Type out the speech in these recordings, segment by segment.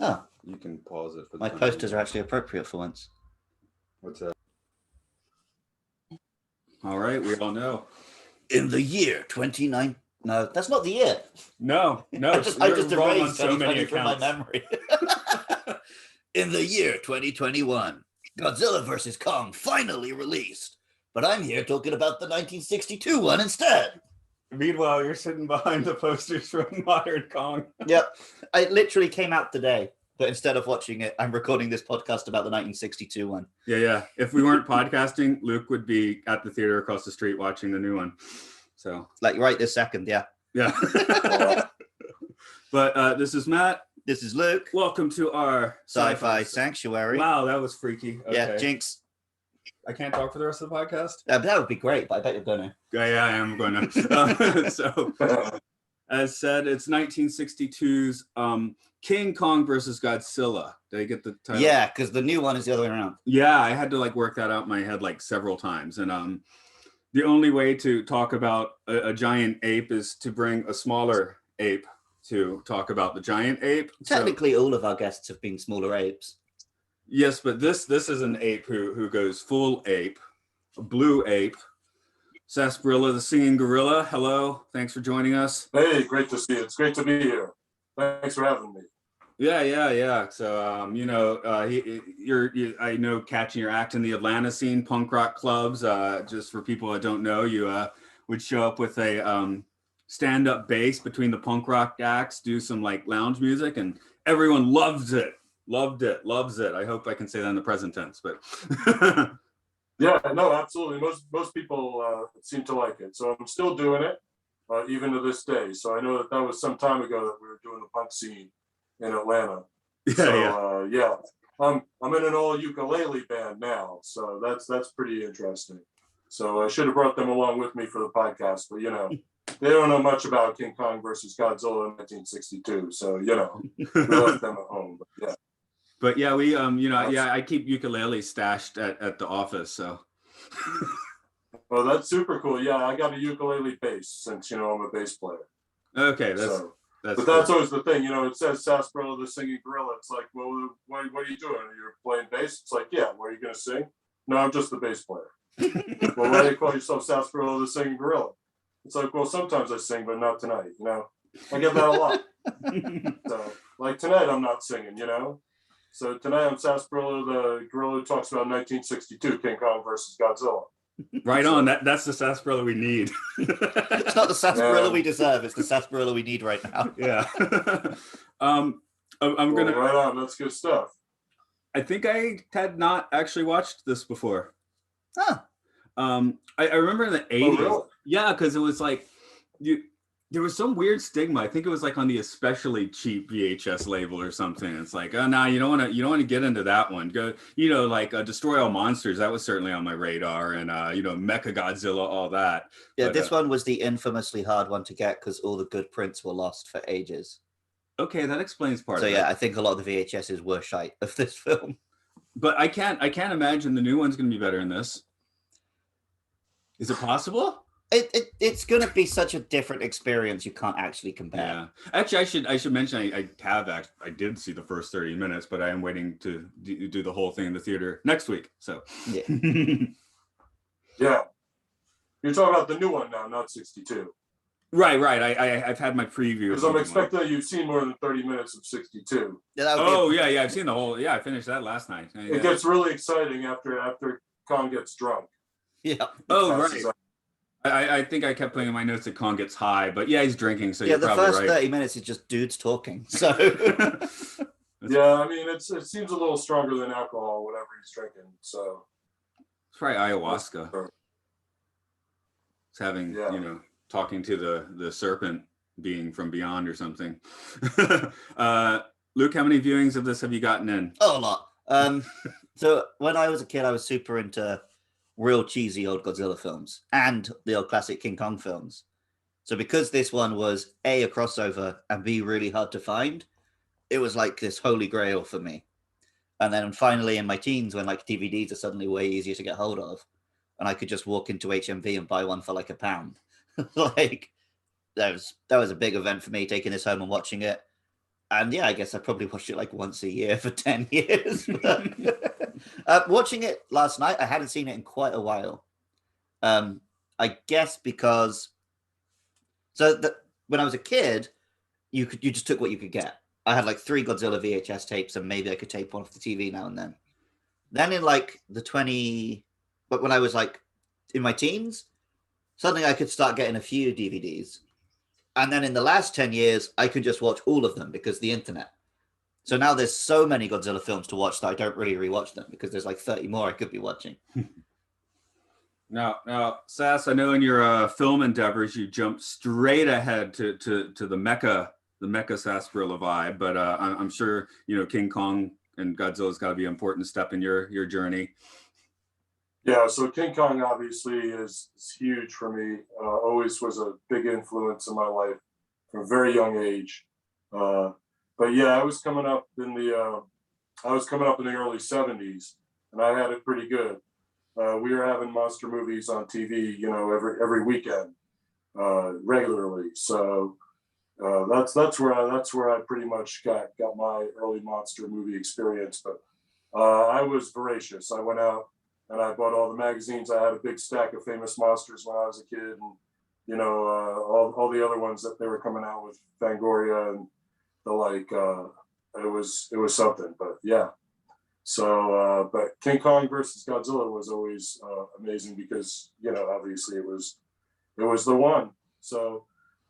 Oh, You can pause it. For my posters are actually appropriate for once. What's that? All right, we all know. In the year 29. No, that's not the year. No. I just erased so many from my memory. In the year 2021, Godzilla vs. Kong finally released. But I'm here talking about the 1962 one instead. Meanwhile, you're sitting behind the posters from Modern Kong. Yep. It literally came out today. But instead of watching it, I'm recording this podcast about the 1962 one. Yeah. If we weren't podcasting, Luke would be at the theater across the street watching the new one. So, like right this second, yeah. Yeah. But this is Matt. This is Luke. Welcome to our Sci-Fi Sanctuary. Wow, that was freaky. Okay. Yeah, Jinx. I can't talk for the rest of the podcast? That would be great, but I bet you're going to. Yeah, I am going to. So, as said, it's 1962's King Kong versus Godzilla. Did I get the title? Yeah, because the new one is the other way around. Yeah, I had to work that out in my head several times. And the only way to talk about a giant ape is to bring a smaller ape to talk about the giant ape. Technically, all of our guests have been smaller apes. Yes, but this is an ape who goes full ape, a blue ape. Sass Parilla, the singing gorilla. Hello, thanks for joining us. Hey, great to see you. It's great to be here. Thanks for having me. Yeah. So, I know catching your act in the Atlanta scene, punk rock clubs. Just for people that don't know, you would show up with a stand-up bass between the punk rock acts, do some lounge music, and everyone loves it. Loves it. I hope I can say that in the present tense, but. Yeah, no, absolutely. Most people seem to like it. So I'm still doing it, even to this day. So I know that was some time ago that we were doing the punk scene in Atlanta. Yeah. I'm in an all ukulele band now, so that's pretty interesting. So I should have brought them along with me for the podcast, but they don't know much about King Kong versus Godzilla in 1962. So we left them at home. But yeah. But yeah, we I keep ukulele stashed at the office, so. Well, that's super cool. Yeah, I got a ukulele bass since I'm a bass player. Okay, that's but that's always the thing. It says Sass Parilla, the singing gorilla. It's like, well, what are you doing? You're playing bass? It's like, yeah. What are you gonna sing? No, I'm just the bass player. Well, why do you call yourself Sass Parilla, the singing gorilla? It's like, well, sometimes I sing, but not tonight. I get that a lot. So, tonight, I'm not singing. So tonight I'm Sass Parilla, the gorilla who talks about 1962 King Kong versus Godzilla. Right on. That's the Sass Parilla we need. It's not the Sass Parilla we deserve. It's the Sass Parilla we need right now. Yeah. I'm gonna. Right on. That's good stuff. I think I had not actually watched this before. Huh. I remember in the 80s. Oh, really? Yeah, because it was there was some weird stigma. I think it was on the especially cheap VHS label or something. It's oh no, you don't want to get into that one. Go, Destroy All Monsters. That was certainly on my radar, and Mecha Godzilla, all that. Yeah, but, this one was the infamously hard one to get because all the good prints were lost for ages. Okay, that explains part of it. So yeah, I think a lot of the VHSs were shite of this film. But I can't imagine the new one's going to be better than this. Is it possible? It's going to be such a different experience. You can't actually compare. Yeah, actually, I should mention I did see the first 30 minutes, but I am waiting to do the whole thing in the theater next week. So yeah, yeah. You're talking about the new one now, not 62. Right. I've had my preview. Because I'm expecting that you've seen more than 30 minutes of 62. Yeah, I've seen the whole. Yeah, I finished that last night. Yeah. It gets really exciting after Kong gets drunk. Yeah. Oh, right. I think I kept putting in my notes that Kong gets high, but yeah, he's drinking, so you're probably right. The first 30 minutes is just dudes talking. So yeah, I mean, it seems a little stronger than alcohol, whatever he's drinking. So it's probably ayahuasca. It's having talking to the serpent being from beyond or something. Luke, how many viewings of this have you gotten in? Oh, a lot. So when I was a kid, I was super into real cheesy old Godzilla films and the old classic King Kong films. So because this one was A, a crossover, and B, really hard to find, it was like this holy grail for me. And then finally in my teens, when DVDs are suddenly way easier to get hold of, and I could just walk into HMV and buy one for £1. That was a big event for me, taking this home and watching it. And yeah, I guess I probably watched it like once a year for 10 years. Watching it last night, I hadn't seen it in quite a while. I guess because when I was a kid, you just took what you could get. I had like 3 Godzilla VHS tapes, and maybe I could tape one off the TV now and then. Then in like but when I was like in my teens, suddenly I could start getting a few DVDs. And then in the last 10 years, I could just watch all of them because the internet. So now there's so many Godzilla films to watch that I don't really rewatch them because there's like 30 more I could be watching. Now, Sass, I know in your film endeavors, you jumped straight ahead to the Mecha Sass Parilla vibe, but I'm sure, King Kong and Godzilla's got to be an important step in your journey. Yeah, so King Kong obviously is huge for me. Always was a big influence in my life from a very young age. But yeah, I was coming up in the early '70s, and I had it pretty good. We were having monster movies on TV, every weekend, regularly. So that's where I pretty much got my early monster movie experience. But I was voracious. I went out and I bought all the magazines. I had a big stack of Famous Monsters when I was a kid, and all the other ones that they were coming out with, Fangoria and the like. It was something. But yeah. So, but King Kong versus Godzilla was always amazing because obviously it was the one. So,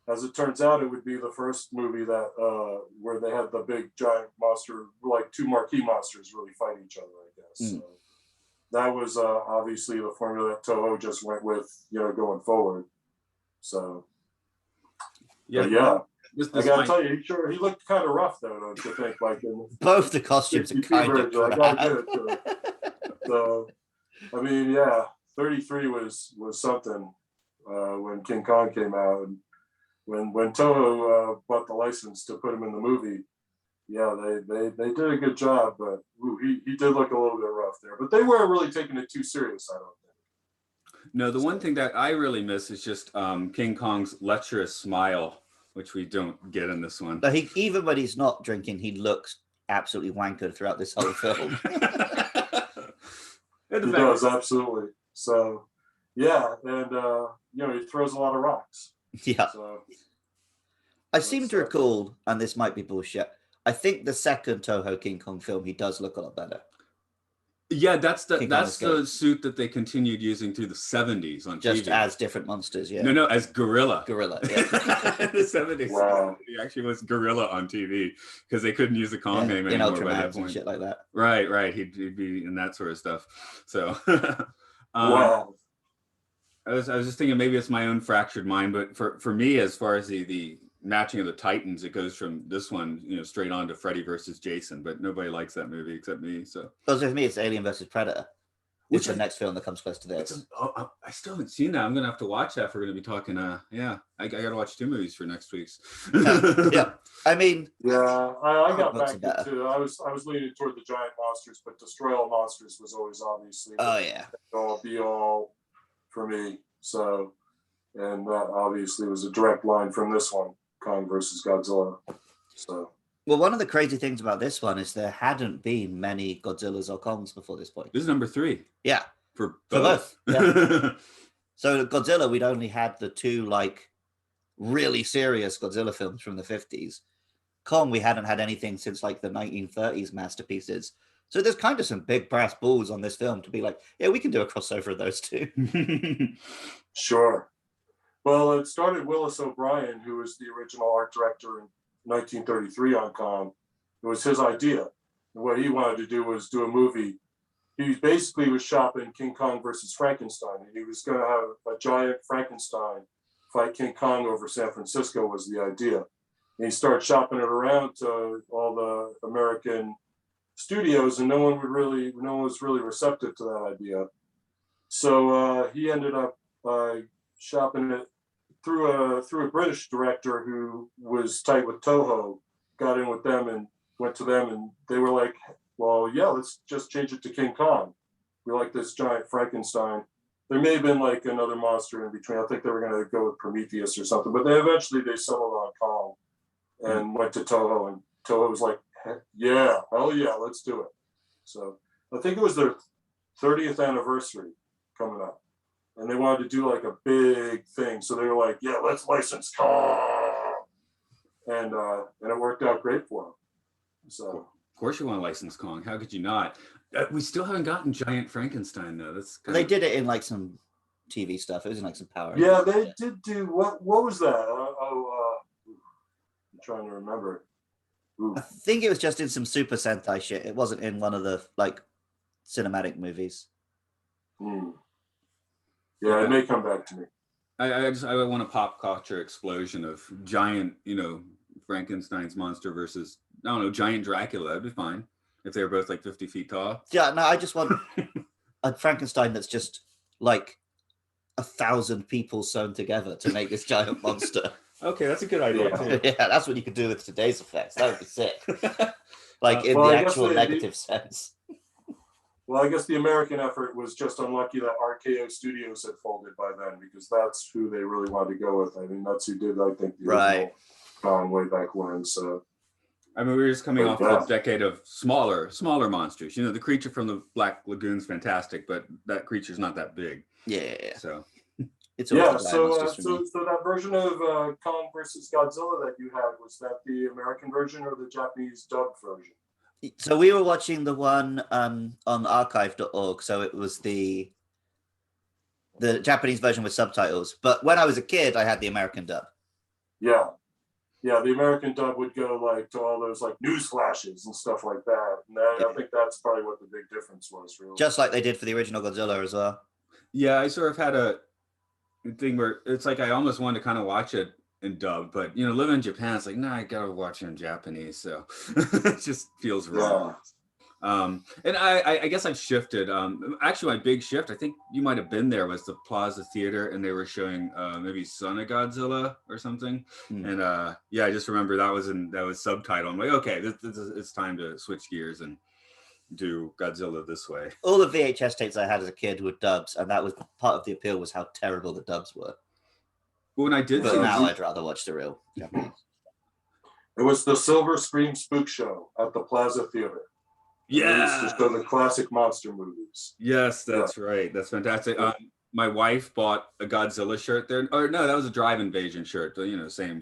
as it turns out, it would be the first movie that where they had the big giant monster, like 2 marquee monsters, really fight each other, I guess. So that was obviously the formula that Toho just went with, going forward. So, yeah. I gotta tell you, he looked kind of rough though, don't you think? Like both the costumes are kind of crap. So, I mean, yeah, 33 was something when King Kong came out, and when Toho bought the license to put him in the movie. Yeah, they did a good job, but he did look a little bit rough there. But they weren't really taking it too serious, I don't think. No, the one thing that I really miss is just King Kong's lecherous smile, which we don't get in this one. But even when he's not drinking, he looks absolutely wankered throughout this whole film. He does, absolutely. So, yeah, and he throws a lot of rocks. Yeah. So, I seem to recall, and this might be bullshit, I think the second Toho King Kong film, he does look a lot better. Yeah, that's the suit that they continued using through the 70s on just TV. As different monsters, yeah. No, as Gorilla. Gorilla, yeah. The 70s. Wow. He actually was Gorilla on TV because they couldn't use the Kong name anymore. In Ultramax and shit like that. Right. He'd be in that sort of stuff. So, wow. I was just thinking maybe it's my own fractured mind, but for me, as far as the matching of the Titans, it goes from this one, straight on to Freddy versus Jason, but nobody likes that movie except me. So because with me, it's Alien versus Predator, which is the next film that comes close to this. I still haven't seen that. I'm gonna have to watch that if we're gonna be talking. I gotta watch 2 movies for next week's. Yeah, I mean, yeah, I got back into. I was leaning toward the giant monsters, but Destroy All Monsters was always obviously be all for me. So, and that obviously was a direct line from this one. Kong versus Godzilla. So, well, one of the crazy things about this one is there hadn't been many Godzillas or Kongs before this point. This is number 3. Yeah, for both. Yeah. So Godzilla, we'd only had the 2 like really serious Godzilla films from the 50s. Kong, we hadn't had anything since like the 1930s masterpieces. So there's kind of some big brass balls on this film to be like, yeah, we can do a crossover of those 2. Sure. Well, it started Willis O'Brien, who was the original art director in 1933 on Kong. It was his idea. And what he wanted to do was do a movie. He basically was shopping King Kong versus Frankenstein. And he was going to have a giant Frankenstein fight King Kong over San Francisco was the idea. And he started shopping it around to all the American studios, and no one was really receptive to that idea. So he ended up shopping it through a British director who was tight with Toho, got in with them and went to them, and they were like, well, yeah, let's just change it to King Kong. We like this giant Frankenstein. There may have been like another monster in between. I think they were going to go with Prometheus or something, but they settled on Kong and went to Toho, and Toho was like, yeah, hell yeah, let's do it. So I think it was their 30th anniversary coming up, and they wanted to do like a big thing. So they were like, yeah, let's license Kong, and it worked out great for them. So Of course you want to license Kong. How could you not? We still haven't gotten Giant Frankenstein though. That's They did it in like some TV stuff. It was in like some Power. Yeah, they did do what was that? I'm trying to remember. Ooh. I think it was just in some Super Sentai shit. It wasn't in one of the like cinematic movies. Yeah, it may come back to me. I want a pop culture explosion of giant, Frankenstein's monster versus, I don't know, giant Dracula. That'd be fine if they were both like 50 feet tall. Yeah, no, I just want a Frankenstein that's just like 1,000 people sewn together to make this giant monster. Okay, that's a good idea. Too. Yeah, that's what you could do with today's effects. That would be sick. Like in the actual negative sense. Well, I guess the American effort was just unlucky that RKO Studios had folded by then, because that's who they really wanted to go with. I mean, that's who did, I think, the original Kong way back when. So, I mean, we were just coming off a decade of smaller monsters. The creature from the Black Lagoon's fantastic, but that creature's not that big. Yeah. So. It's so that version of Kong versus Godzilla that you had, was that the American version or the Japanese dubbed version? So we were watching the one on archive.org. So it was the Japanese version with subtitles. But when I was a kid, I had the American dub. Yeah. Yeah, the American dub would go like to all those like news flashes and stuff like that. And I think that's probably what the big difference was, really. Just like they did for the original Godzilla as well. Yeah, I sort of had a thing where it's like I almost wanted to kind of watch it in dub, but living in Japan, it's like, no, I gotta watch it in Japanese, so it just feels wrong. And I guess I've shifted. Actually, my big shift, I think you might have been there, was the Plaza Theater, and they were showing maybe Son of Godzilla or something. And I just remember that was subtitled. I'm like, okay, it's time to switch gears and do Godzilla this way. All the VHS tapes I had as a kid were dubs, and that was part of the appeal, was how terrible the dubs were. When I did, but now I'd rather watch the real Japanese. It was the Silver Screen Spook Show at the Plaza Theater. Yeah, to show the classic monster movies. Yes, that's right. That's fantastic. My wife bought a Godzilla shirt there. Or no, that was a Drive Invasion shirt. Same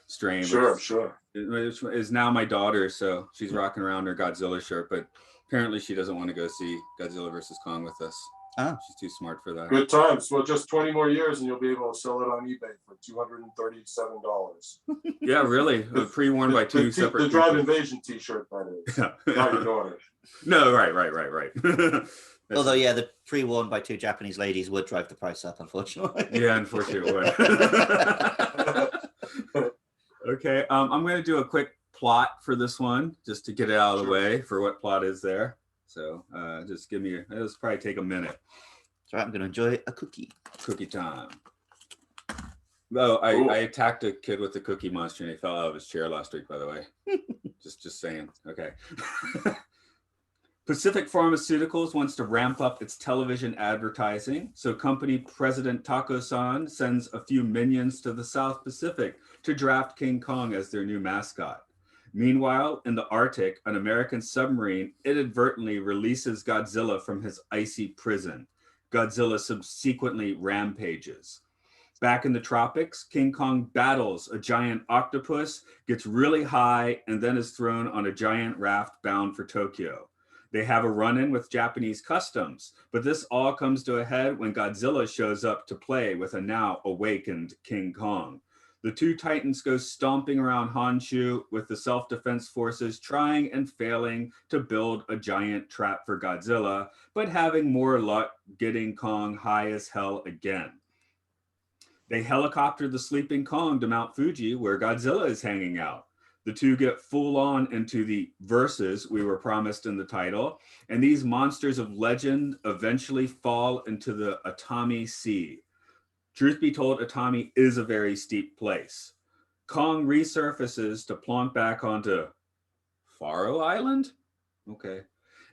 strain. Sure. It is now my daughter, so she's rocking around her Godzilla shirt. But apparently, she doesn't want to go see Godzilla versus Kong with us. Oh. She's too smart for that. Good times. Well, just 20 more years and you'll be able to sell it on eBay for $237. Yeah, really. Pre-worn by two separate the Drive Invasion t-shirt, that is. Not your daughter. No, right. Although, the pre-worn by two Japanese ladies would drive the price up, unfortunately. Yeah, unfortunately it would. Okay, I'm going to do a quick plot for this one, just to get it out of the way for what plot is there. So just give me, it'll probably take a minute. So I'm going to enjoy a cookie. Cookie time. Oh, I attacked a kid with a cookie monster and he fell out of his chair last week, by the way. just saying. Okay. Pacific Pharmaceuticals wants to ramp up its television advertising, so company president Tako-san sends a few minions to the South Pacific to draft King Kong as their new mascot. Meanwhile, in the Arctic, an American submarine inadvertently releases Godzilla from his icy prison. Godzilla subsequently rampages. Back in the tropics, King Kong battles a giant octopus, gets really high, and then is thrown on a giant raft bound for Tokyo. They have a run-in with Japanese customs, but this all comes to a head when Godzilla shows up to play with a now awakened King Kong. The two titans go stomping around Honshu with the self-defense forces trying and failing to build a giant trap for Godzilla, but having more luck getting Kong high as hell again. They helicopter the sleeping Kong to Mount Fuji where Godzilla is hanging out. The two get full on into the verses we were promised in the title, and these monsters of legend eventually fall into the Atami Sea. Truth be told, Atami is a very steep place. Kong resurfaces to plonk back onto Faro Island? Okay.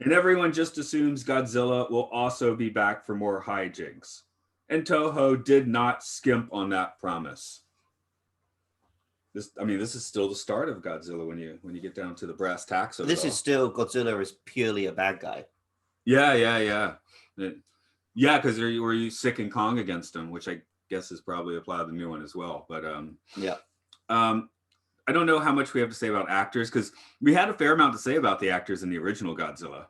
And everyone just assumes Godzilla will also be back for more hijinks. And Toho did not skimp on that promise. this is still the start of Godzilla when you get down to the brass tacks of it This all. is still Godzilla is purely a bad guy. Yeah, because were you sick and Kong against him, which I guess is probably applied to the new one as well. But Yeah. I don't know how much we have to say about actors, because we had a fair amount to say about the actors in the original Godzilla.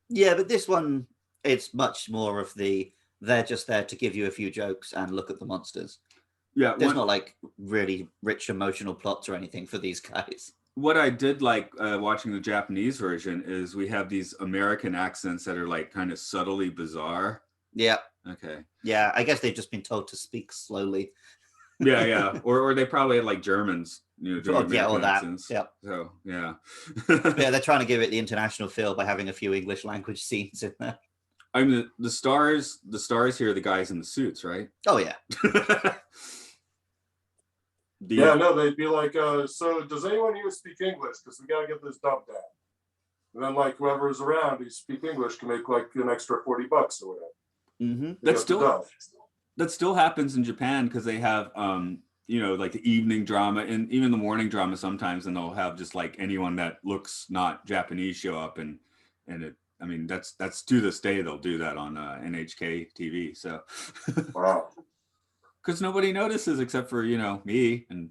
Yeah, but this one, it's much more of they're just there to give you a few jokes and look at the monsters. Yeah, There's not like really rich emotional plots or anything for these guys. What I did like watching the Japanese version is we have these American accents that are like kind of subtly bizarre. Yeah. Okay. Yeah, I guess they've just been told to speak slowly. Yeah. Or they probably had like Germans, doing all that. accents. Yeah. So yeah. Yeah, they're trying to give it the international feel by having a few English language scenes in there. I mean, the stars here are the guys in the suits, right? Oh yeah. Yeah, no, they'd be like, so does anyone here speak English? Because we got to get this dubbed out. And then like whoever's around who speak English can make like an extra $40 or whatever. Mm-hmm. That still happens in Japan, because they have like the evening drama and even the morning drama sometimes, and they'll have just like anyone that looks not Japanese show up, and it, I mean, that's to this day they'll do that on NHK TV. So Wow. Because nobody notices except for me and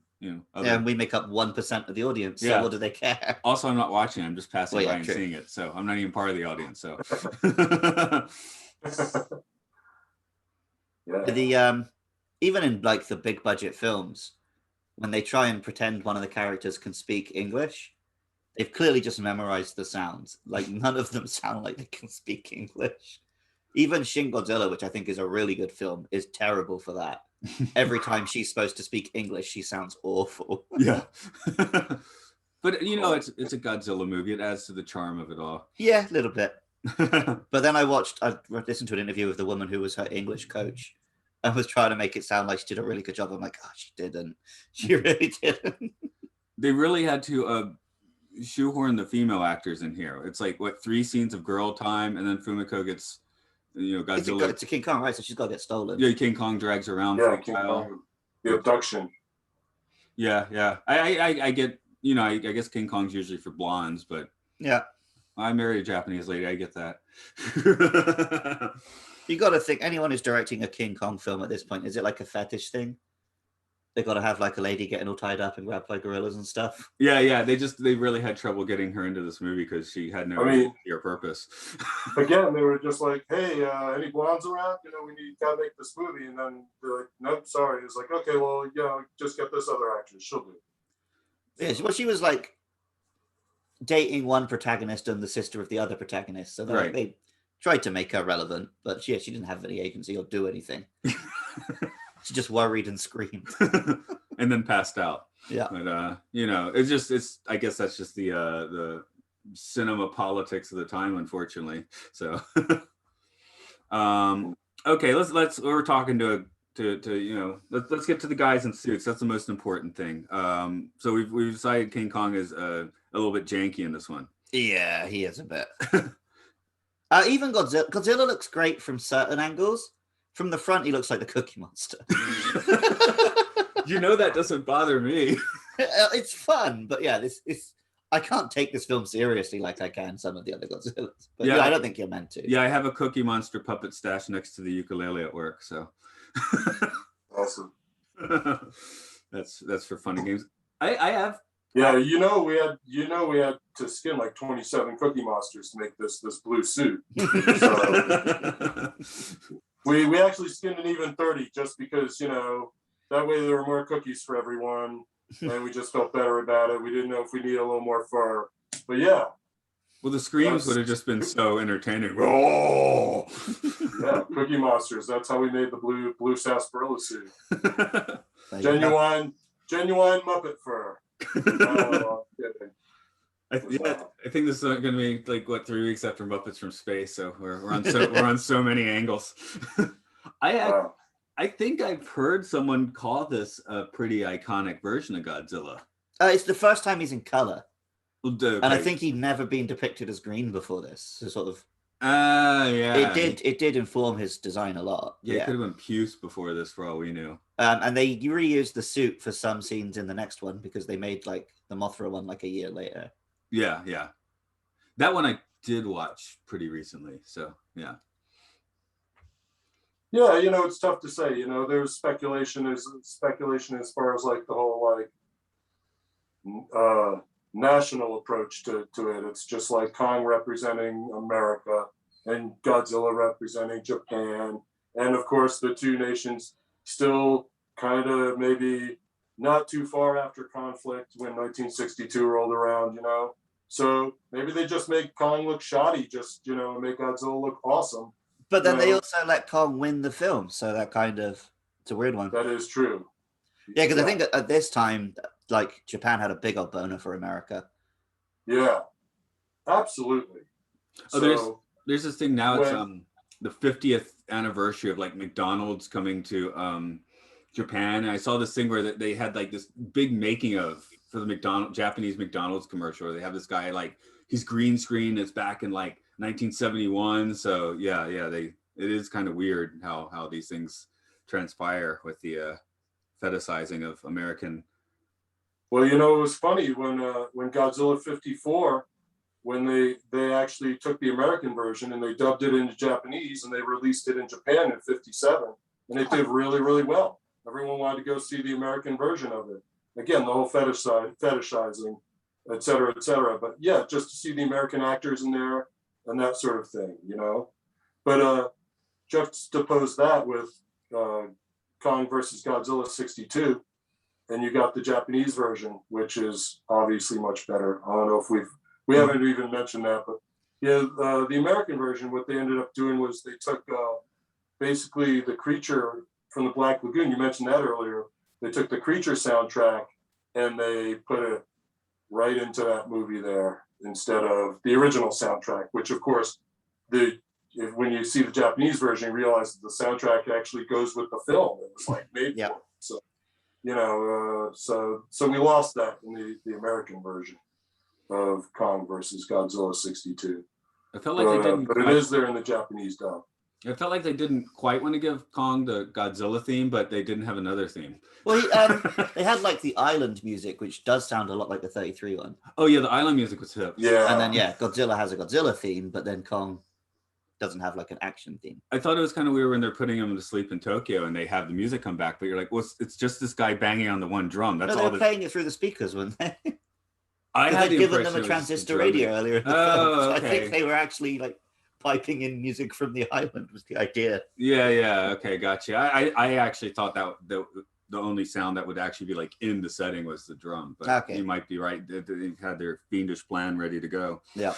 other. Yeah, and we make up 1% of the audience. So Yeah. what do they care? Also, I'm not watching. I'm just passing by and true. seeing it, so I'm not even part of the audience. So Yeah. The even in like the big budget films, when they try and pretend one of the characters can speak English, they've clearly just memorized the sounds. Like none of them sound like they can speak English. Even Shin Godzilla, which I think is a really good film, is terrible for that. Every time she's supposed to speak English, she sounds awful. Yeah. But it's a Godzilla movie. It adds to the charm of it all. Yeah, a little bit. But then I listened to an interview with the woman who was her English coach and was trying to make it sound like she did a really good job. I'm like, oh, she didn't. She really didn't. They really had to shoehorn the female actors in here. It's like 3 scenes of girl time, and then Fumiko gets, Godzilla. It's a King Kong, right? So she's got to get stolen. Yeah, King Kong drags her around for a while. The abduction. Yeah. I get, I guess King Kong's usually for blondes, but yeah. I married a Japanese lady. I get that. You got to think, anyone who's directing a King Kong film at this point, is it like a fetish thing? They got to have like a lady getting all tied up and grabbed by gorillas and stuff. Yeah. They really had trouble getting her into this movie because she had no clear purpose. Again, they were just like, hey, any blondes around? We gotta make this movie. And then they're like, nope, sorry. It's like, okay, well, just get this other actress. She'll do it. Yeah, well, she was like dating one protagonist and the sister of the other protagonist. So they tried to make her relevant, but she didn't have any agency or do anything. She just worried and screamed. And then passed out. Yeah. But I guess that's just the cinema politics of the time, unfortunately. So okay, we're talking to let's get to the guys in suits. That's the most important thing. So we've decided King Kong is a little bit janky in this one. Yeah, he is a bit. Even Godzilla looks great from certain angles. From the front, he looks like the Cookie Monster. That doesn't bother me. It's fun, but yeah, I can't take this film seriously like I can some of the other Godzillas. But I don't think you're meant to. Yeah, I have a Cookie Monster puppet stashed next to the ukulele at work, so. Awesome. That's for funny games. I have. Yeah, we had to skin like 27 Cookie Monsters to make this blue suit. So we actually skinned an even 30 just because that way there were more cookies for everyone, and we just felt better about it. We didn't know if we needed a little more fur, but yeah. Well, the screams would have just been so entertaining. Oh! Yeah, Cookie Monsters. That's how we made the blue Sass Parilla suit. Genuine Muppet fur. I think this is going to be like 3 weeks after Muppets from Space, so we're on so many angles. I think I've heard someone call this a pretty iconic version of Godzilla. It's the first time he's in color. Okay. And I think he'd never been depicted as green before this. So sort of Yeah. It did inform his design a lot. Yeah, it could have been Puce before this, for all we knew. And they reused the suit for some scenes in the next one because they made like the Mothra one like a year later. Yeah, yeah. That one I did watch pretty recently. So yeah. Yeah, you know, it's tough to say. You know, there's speculation as far as like the whole like national approach to it. It's just like Kong representing America and Godzilla representing Japan. And of course, the two nations still kind of maybe not too far after conflict when 1962 rolled around, you know. So maybe they just make Kong look shoddy, just, you know, make Godzilla look awesome. But then they also let Kong win the film. So that kind of, it's a weird one. That is true. Yeah, because I think at this time, like Japan had a big old boner for America. Yeah, absolutely. Oh, so there's this thing now. It's the 50th anniversary of like McDonald's coming to Japan. And I saw this thing where they had like this big making of for the Japanese McDonald's commercial. Where they have this guy like he's green screen. It's back in like 1971. So yeah, it is kind of weird how these things transpire with the fetishizing of American. Well, you know, it was funny when Godzilla 54, when they actually took the American version and they dubbed it into Japanese and they released it in Japan in 57, and it did really, really well. Everyone wanted to go see the American version of it. Again, the whole fetishizing, et cetera, et cetera. But yeah, just to see the American actors in there and that sort of thing, you know. But juxtapose that with Kong versus Godzilla 62, and you got the Japanese version, which is obviously much better. I don't know if we haven't even mentioned that, but yeah, the American version, what they ended up doing was they took basically the creature from the Black Lagoon. You mentioned that earlier. They took the creature soundtrack and they put it right into that movie there instead of the original soundtrack, which of course, when you see the Japanese version, you realize that the soundtrack actually goes with the film. It was like made for it. So, you know, so we lost that in the American version of Kong versus Godzilla 62. I felt like they didn't. But it is there in the Japanese dub. I felt like they didn't quite want to give Kong the Godzilla theme, but they didn't have another theme. Well, they had like the island music, which does sound a lot like the 33 one. Oh yeah, the island music was hip. Yeah. And then Godzilla has a Godzilla theme, but then Kong doesn't have like an action theme. I thought it was kind of weird when they're putting him to sleep in Tokyo and they have the music come back, but you're like, well, it's just this guy banging on the one drum. That's all. They're playing it through the speakers, weren't they? I had given them a transistor radio earlier in the film. So okay. I think they were actually like piping in music from the island was the idea. Yeah. Okay, gotcha. I actually thought that the only sound that would actually be like in the setting was the drum. But you might be right. They had their fiendish plan ready to go. Yeah.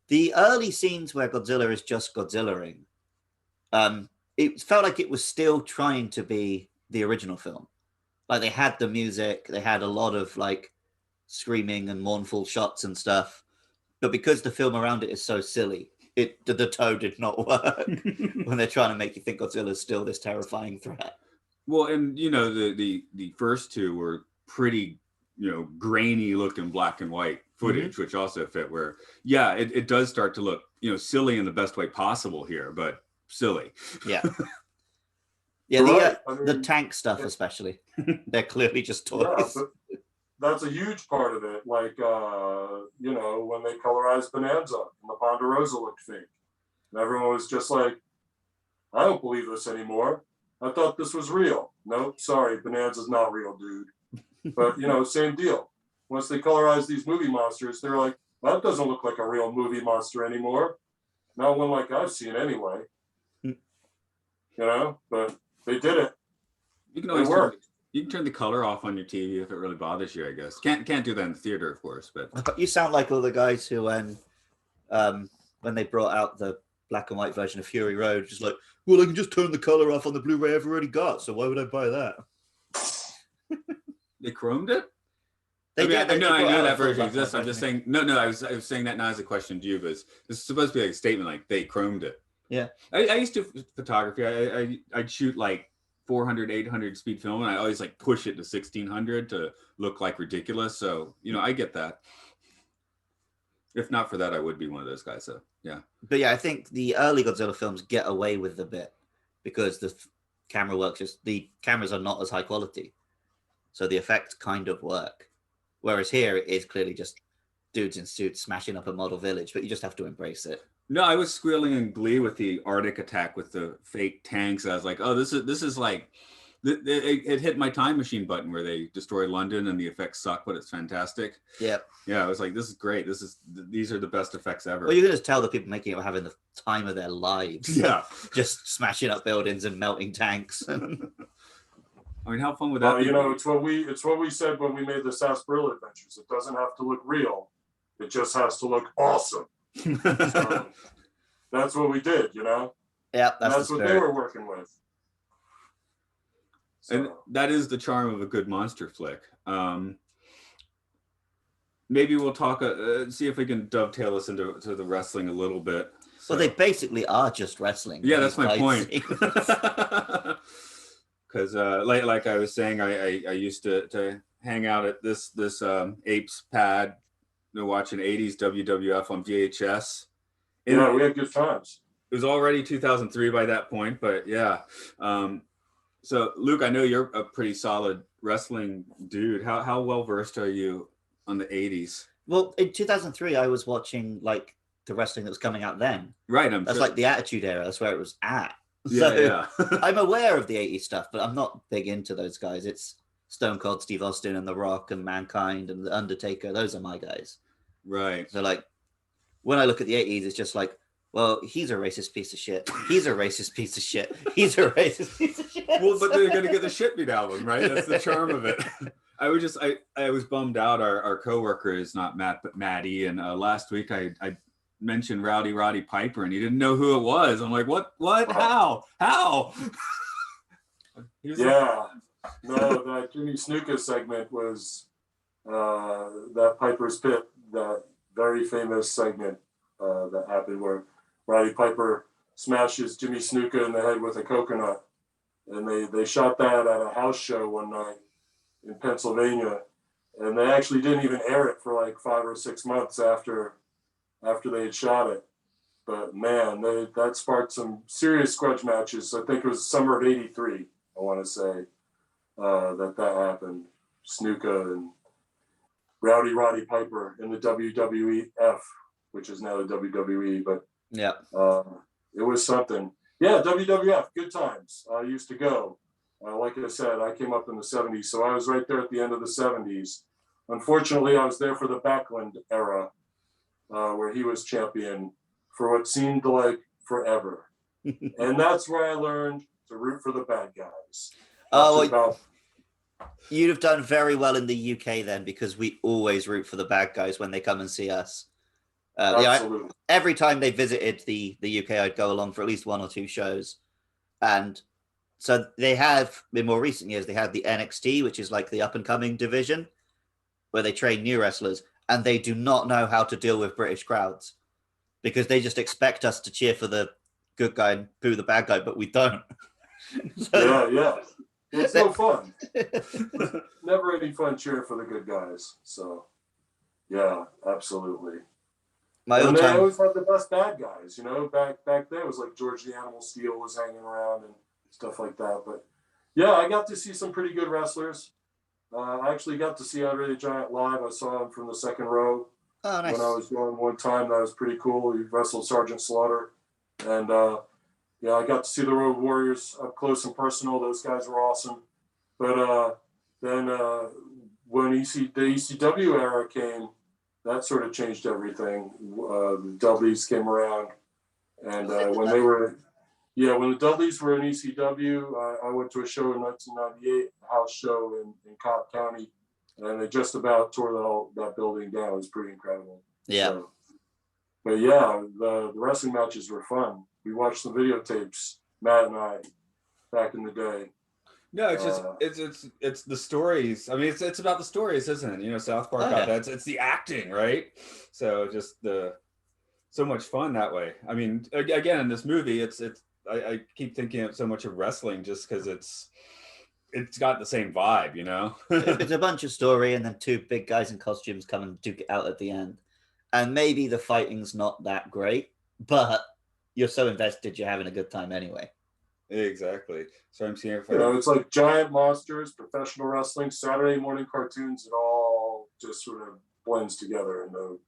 The early scenes where Godzilla is just Godzilla-ing, it felt like it was still trying to be the original film. Like they had the music, they had a lot of like screaming and mournful shots and stuff. But because the film around it is so silly, the toe did not work when they're trying to make you think Godzilla is still this terrifying threat. Well, and you know, the first two were pretty, you know, grainy looking black and white footage, which also fit where, it does start to look, you know, silly in the best way possible here, but silly. Yeah. Yeah, the tank stuff especially. They're clearly just toys. Yeah, that's a huge part of it. Like, you know, when they colorized Bonanza and the Ponderosa looked fake. And everyone was just like, I don't believe this anymore. I thought this was real. Nope, sorry, Bonanza's not real, dude. But, you know, same deal. Once they colorized these movie monsters, they're like, that doesn't look like a real movie monster anymore. Not one like I've seen anyway. You know, but they did it. You can always you can turn the color off on your TV if it really bothers you, I guess. Can't do that in the theater, of course, but you sound like all the guys who when they brought out the black and white version of Fury Road, just like, well, I can just turn the color off on the Blu-ray I've already got, so why would I buy that? They chromed it? I know that version exists. I'm just saying, no, I was saying that not as a question to you, but this is supposed to be like a statement, like they chromed it. Yeah. I used to photography. I'd shoot like 400, 800 speed film, and I always like push it to 1600 to look like ridiculous. So, you know, I get that. If not for that, I would be one of those guys. So yeah. But yeah, I think the early Godzilla films get away with the bit because the camera work, just the cameras are not as high quality, so the effects kind of work. Whereas here it is clearly just dudes in suits smashing up a model village, but you just have to embrace it. No, I was squealing in glee with the Arctic attack with the fake tanks. I was like, oh, this is like, it hit my time machine button where they destroy London and the effects suck, but it's fantastic. Yeah. Yeah, I was like, this is great. These are the best effects ever. Well, you can just tell the people making it were having the time of their lives. Yeah. Just smashing up buildings and melting tanks. I mean, how fun would that be? You know, it's what we said when we made the Sass Parilla adventures. It doesn't have to look real. It just has to look awesome. So that's what we did, you know? Yeah, that's what they were working with. So. And that is the charm of a good monster flick. Maybe we'll talk, see if we can dovetail us into the wrestling a little bit. So. Well, they basically are just wrestling. Yeah, that's my point. Because like I was saying, I used to hang out at this Apes pad, watching 80s WWF on VHS. Yeah, we had good times. It was already 2003 by that point, but yeah. So Luke, I know you're a pretty solid wrestling dude. How well versed are you on the 80s? Well, in 2003, I was watching like the wrestling that was coming out then. Right. That's like the Attitude Era. That's where it was at. Yeah, so yeah. I'm aware of the 80s stuff, but I'm not big into those guys. It's Stone Cold Steve Austin and The Rock and Mankind and The Undertaker. Those are my guys. Right. So like when I look at the 80s, it's just like, well, he's a racist piece of shit. He's a racist piece of shit. He's a racist piece of shit. Well, but they're gonna get the shit beat out of them, right? That's the charm of it. I was bummed out. Our coworker is not Matt, but Maddie. And last week I mentioned Roddy Piper, and he didn't know who it was. I'm like, what? How? Yeah. No, that Jimmy Snuka segment was that Piper's Pit, that very famous segment that happened where Roddy Piper smashes Jimmy Snuka in the head with a coconut. And they shot that at a house show one night in Pennsylvania. And they actually didn't even air it for like 5 or 6 months after they had shot it. But man, that sparked some serious grudge matches. I think it was summer of '83, I want to say, that happened. Snuka and Roddy Piper in the WWF, which is now the WWE, but yeah, it was something. Yeah, WWF, good times. I used to go. Like I said, I came up in the 70s, so I was right there at the end of the 70s. Unfortunately, I was there for the Backlund era, where he was champion for what seemed like forever. And that's where I learned to root for the bad guys. You'd have done very well in the UK then, because we always root for the bad guys when they come and see us. Absolutely. Every time they visited the UK, I'd go along for at least 1 or 2 shows. And so they have, in more recent years, they have the NXT, which is like the up-and-coming division, where they train new wrestlers, and they do not know how to deal with British crowds because they just expect us to cheer for the good guy and boo the bad guy, but we don't. So, yeah. It's no fun. Never any fun cheering for the good guys. So, yeah, absolutely. They always had the best bad guys, you know. Back then, it was like George the Animal Steel was hanging around and stuff like that. But yeah, I got to see some pretty good wrestlers. I actually got to see Andre the Giant live. I saw him from the second row. Oh, nice. When I was going one time. That was pretty cool. He wrestled Sergeant Slaughter. And yeah, I got to see the Road Warriors up close and personal. Those guys were awesome. But then when the ECW era came, that sort of changed everything. The Dudleys came around. And when the Dudleys were in ECW, I went to a show in 1998, a house show in Cobb County, and they just about tore that building down. It was pretty incredible. Yeah. So, but yeah, the wrestling matches were fun. We watched the videotapes, Matt and I, back in the day. No, it's just it's the stories. I mean, it's about the stories, isn't it? You know, South Park. It's the acting, right? So just so much fun that way. I mean, again, in this movie, I keep thinking of so much of wrestling just because it's got the same vibe, you know. It's a bunch of story, and then 2 big guys in costumes come and duke it out at the end. and maybe the fighting's not that great, but you're so invested, you're having a good time anyway. Exactly. So I'm seeing if it's like giant monsters, professional wrestling, Saturday morning cartoons. It all just sort of blends together in the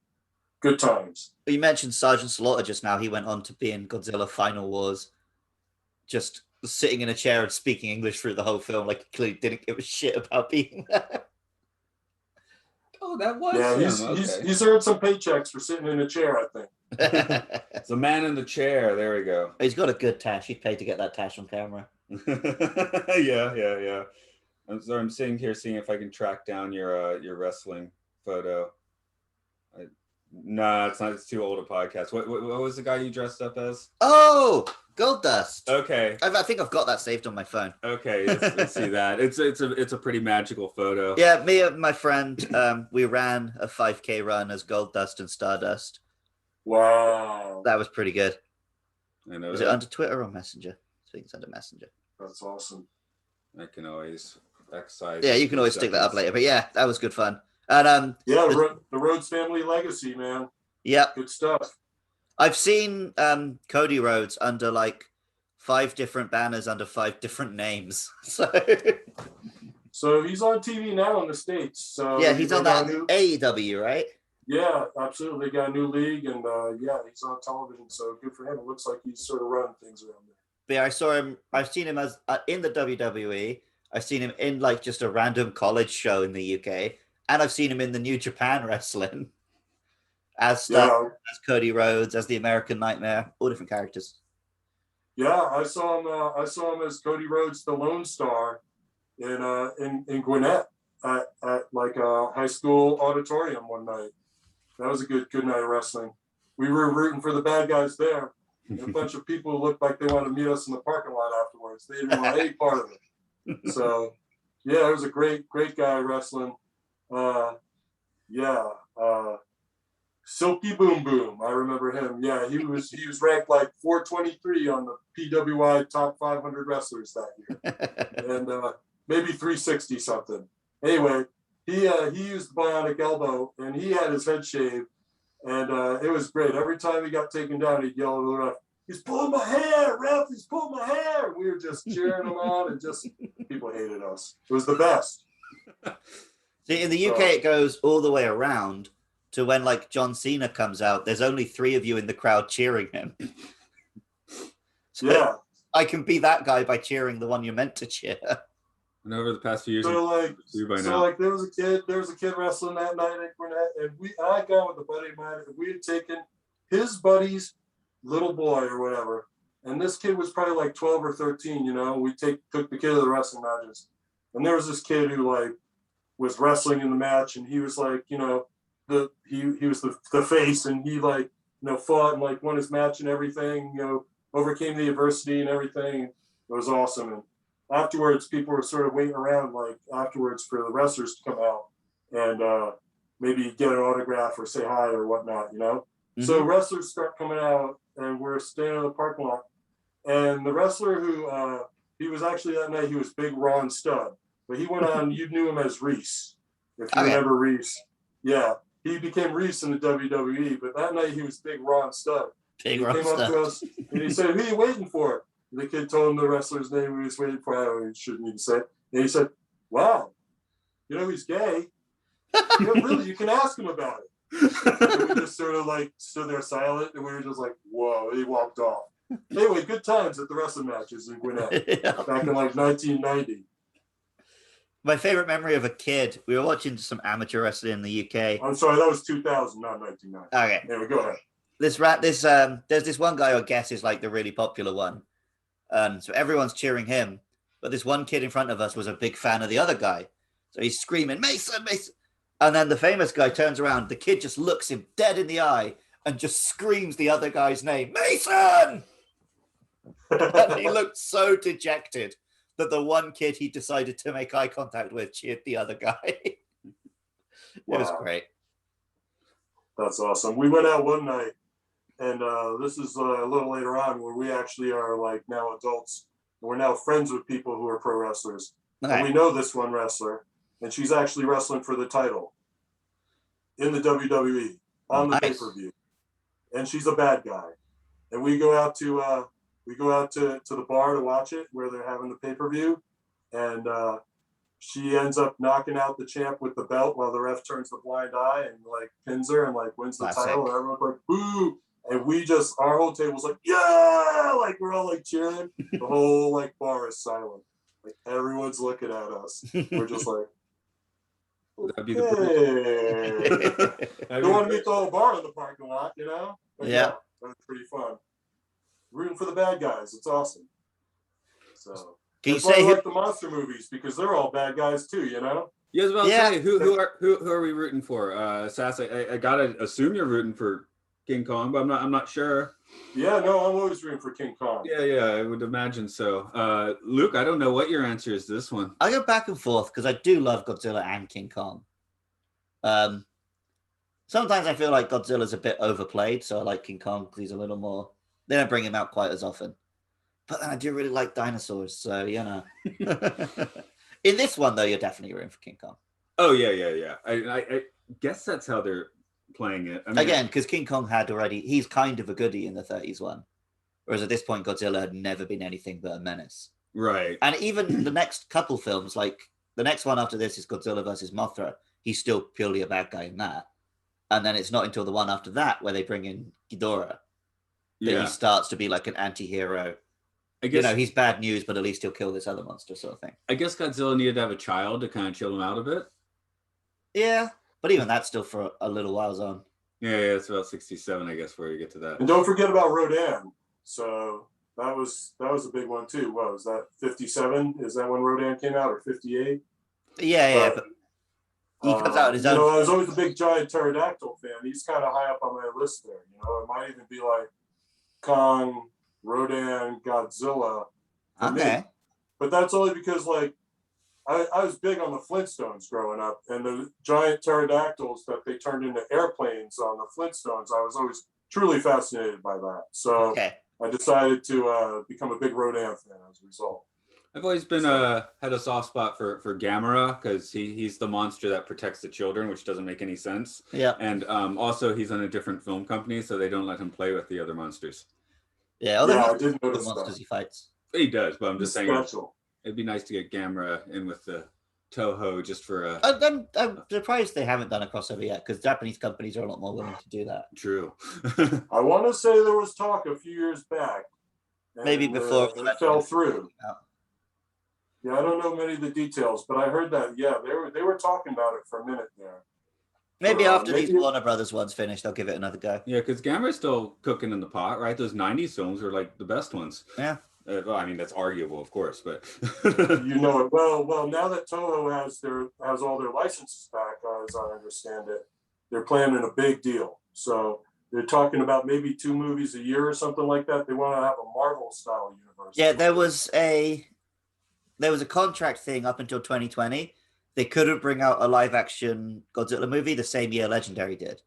good times. You mentioned Sergeant Slaughter just now. He went on to be in Godzilla Final Wars, just sitting in a chair and speaking English through the whole film, like he clearly didn't give a shit about being there. Oh, that was him. He's earned some paychecks for sitting in a chair, I think. It's a man in the chair. There we go. He's got a good tash. He's paid to get that tash on camera. Yeah. I'm sitting here seeing if I can track down your wrestling photo. Nah, it's not. It's too old a podcast. What was the guy you dressed up as? Oh, Gold Dust. Okay. I think I've got that saved on my phone. Okay, let's see that. It's a pretty magical photo. Yeah, me and my friend, we ran a 5K run as Gold Dust and Stardust. Wow. That was pretty good. I know. Was it under Twitter or Messenger? I think it's under Messenger. That's awesome. I can always excise. Yeah, you can always stick that up later. But yeah, that was good fun. And the Rhodes family legacy, man. Yeah, good stuff. I've seen Cody Rhodes under like 5 different banners under 5 different names. So he's on TV now in the States. So yeah, he's on that AEW, right? Yeah, absolutely. They got a new league, and he's on television. So good for him. It looks like he's sort of running things around there. But yeah, I saw him. I've seen him as in the WWE. I've seen him in like just a random college show in the UK. And I've seen him in the New Japan Wrestling as Cody Rhodes, as the American Nightmare, all different characters. Yeah, I saw him as Cody Rhodes, the Lone Star, in Gwinnett at like a high school auditorium one night. That was a good night of wrestling. We were rooting for the bad guys there. And a bunch of people looked like they wanted to meet us in the parking lot afterwards. They didn't want any part of it. So yeah, it was a great guy wrestling. Silky Boom Boom. I remember him. Yeah, he was ranked like 423 on the PWI top 500 wrestlers that year, and maybe 360 something. Anyway, he used the bionic elbow, and he had his head shaved, and it was great. Every time he got taken down, he'd yell at the ref, "He's pulling my hair, ref! He's pulling my hair!" We were just cheering him on, and just people hated us. It was the best. See, in the UK, it goes all the way around to when, like, John Cena comes out. There's only 3 of you in the crowd cheering him. So yeah, I can be that guy by cheering the one you're meant to cheer. And over the past few years, there was a kid wrestling that night at Gwinnett, and I got with a buddy of mine, and we had taken his buddy's little boy or whatever, and this kid was probably like 12 or 13. You know, we took the kid to the wrestling matches, and there was this kid who like was wrestling in the match, and he was like, you know, he was the face, and he like, you know, fought and like won his match and everything, you know, overcame the adversity and everything. It was awesome. And afterwards, people were sort of waiting around like afterwards for the wrestlers to come out and maybe get an autograph or say hi or whatnot, you know. Mm-hmm. So wrestlers start coming out, and we're standing in the parking lot, and the wrestler who he was actually that night, he was Big Ron Studd, but he went on, you knew him as Reese, if you remember Reese. Yeah, he became Reese in the WWE, but that night he was Big Ron Studd. He came up to us and he said, "Who are you waiting for?" And the kid told him the wrestler's name he was waiting for. I don't know, he shouldn't even say it. And he said, "Wow, you know he's gay." Yeah, really, you can ask him about it. And we just sort of like stood there silent, and we were just like, "Whoa!" And he walked off. Anyway, good times at the wrestling matches in Gwinnett back in like 1990. My favorite memory of a kid, we were watching some amateur wrestling in the UK. I'm sorry, that was 2000, not 1990. Okay. Anyway, go ahead. There's this one guy who I guess is like the really popular one. So everyone's cheering him. But this one kid in front of us was a big fan of the other guy. So he's screaming, "Mason, Mason." And then the famous guy turns around. The kid just looks him dead in the eye and just screams the other guy's name, "Mason!" And he looked so dejected that the one kid he decided to make eye contact with cheered the other guy. It was great. That's awesome. We went out one night, and this is a little later on, where we actually are like now adults, and we're now friends with people who are pro wrestlers. Okay. And we know this one wrestler, and she's actually wrestling for the title in the WWE. on the Nice. pay-per-view, and she's a bad guy. And we go out to the bar to watch it where they're having the pay-per-view, and she ends up knocking out the champ with the belt while the ref turns the blind eye and like pins her and like wins the title, and everyone's like boo, and we just, our whole table's like yeah, like we're all like cheering. The whole like bar is silent, like everyone's looking at us. We're just like, That'd be the I don't want to meet the whole bar in the parking lot, you know? But Yeah. that's pretty fun. Rooting for the bad guys, it's awesome. So Can you that's why say I who? like the monster movies, because they're all bad guys too, you know? Yeah, I was about to Yeah. say, who are we rooting for? Sass, I gotta assume you're rooting for King Kong, but I'm not sure. Yeah, no, I'm always rooting for King Kong. Yeah, I would imagine so. Luke, I don't know what your answer is to this one. I go back and forth because I do love Godzilla and King Kong. Sometimes I feel like Godzilla's a bit overplayed, so I like King Kong because he's a little more. They don't bring him out quite as often. But then I do really like dinosaurs, so you know. In this one, though, you're definitely rooting for King Kong. Oh yeah. I guess that's how they're playing it. I mean, Again, because King Kong he's kind of a goodie in the 30s one. Whereas at this point, Godzilla had never been anything but a menace. right. And even the next couple films, like the next one after this is Godzilla versus Mothra, he's still purely a bad guy in that. And then it's not until the one after that where they bring in Ghidorah that he starts to be like an anti-hero. I guess he's bad news, but at least he'll kill this other monster sort of thing. I guess Godzilla needed to have a child to kind of chill him out a bit. Yeah, but even that's still for a little while on. Yeah, it's about 67, I guess, where you get to that. And don't forget about Rodan. So that was a big one too. What was that, 57? Is that when Rodan came out, or 58? Yeah, but he comes out on his own. You know, I was always a big giant pterodactyl fan. He's kind of high up on my list there. You know, it might even be like Kong, Rodan, Godzilla. Okay. But that's only because like I was big on the Flintstones growing up, and the giant pterodactyls that they turned into airplanes on the Flintstones, I was always truly fascinated by that. So I decided to become a big Rodan fan as a result. I've always been had a soft spot for Gamera because he's the monster that protects the children, which doesn't make any sense. Yeah. And also he's on a different film company, so they don't let him play with the other monsters. Yeah, I did notice the monsters that. he fights. He does, but I'm just saying Special. it'd be nice to get Gamera in with the Toho just for a. I'm surprised they haven't done a crossover yet because Japanese companies are a lot more willing to do that. True. I want to say there was talk a few years back. Maybe before it fell through. Yeah, I don't know many of the details, but I heard that. Yeah, they were talking about it for a minute there. Maybe after these Warner Brothers ones finish, they'll give it another go. Yeah, because Gamera's still cooking in the pot, right? Those 90s films are like the best ones. Yeah. Well, I mean, that's arguable, of course, but you know it. Well, now that Toho has all their licenses back, as I understand it, they're planning a big deal. So they're talking about maybe 2 movies a year or something like that. They want to have a Marvel style universe. Yeah, there was a contract thing up until 2020. They couldn't bring out a live action Godzilla movie the same year Legendary did.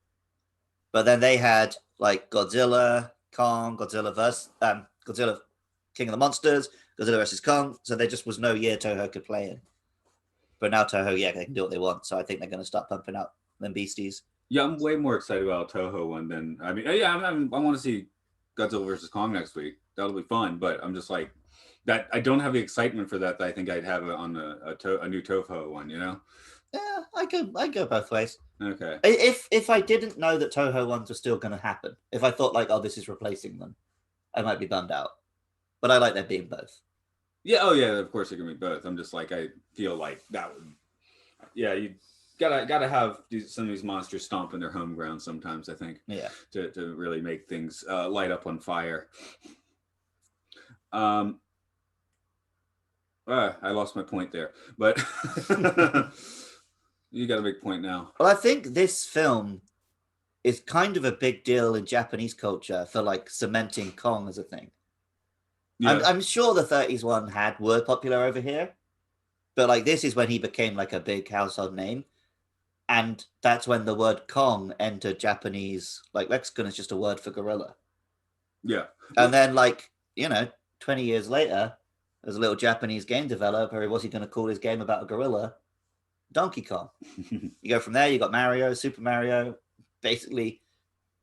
But then they had like Godzilla, Kong, Godzilla King of the Monsters, Godzilla vs. Kong. So there just was no year Toho could play in. But now Toho, they can do what they want. So I think they're going to start pumping out them beasties. Yeah, I'm way more excited about a Toho one than I want to see Godzilla vs. Kong next week. That'll be fun. But I'm just like that. I don't have the excitement for that I think I'd have on a new Toho one. You know? Yeah, I go both ways. Okay. If I didn't know that Toho ones were still going to happen, if I thought like, oh, this is replacing them, I might be bummed out. But I like there being both. Yeah. Oh, yeah. Of course, it can be both. I'm just like I feel like that would. Yeah, you gotta have some of these monsters stomping their home ground sometimes. I think. Yeah. To really make things light up on fire. I lost my point there, but you got a big point now. Well, I think this film is kind of a big deal in Japanese culture for like cementing Kong as a thing. Yeah. I'm sure the 30s one were popular over here, but like this is when he became like a big household name. And that's when the word Kong entered Japanese like lexicon as just a word for gorilla. Yeah. And then 20 years later, as a little Japanese game developer, what's he going to call his game about a gorilla? Donkey Kong. You go from there, you got Mario, Super Mario. Basically,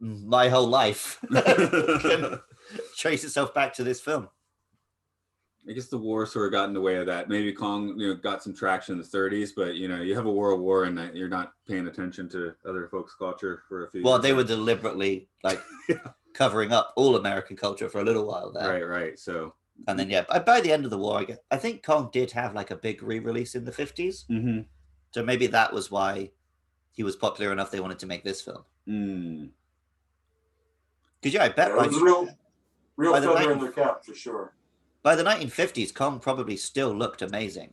my whole life can trace itself back to this film. I guess the war sort of got in the way of that. Maybe Kong, got some traction in the 30s, but you have a world war and you're not paying attention to other folks' culture for a few Well, years. they were deliberately like covering up all American culture for a little while there. Right. So, and then by the end of the war, I think Kong did have like a big re-release in the 50s. mm-hmm. So maybe that was why he was popular enough they wanted to make this film. Because I bet it was a real feather in their cap for sure. By the 1950s, Kong probably still looked amazing.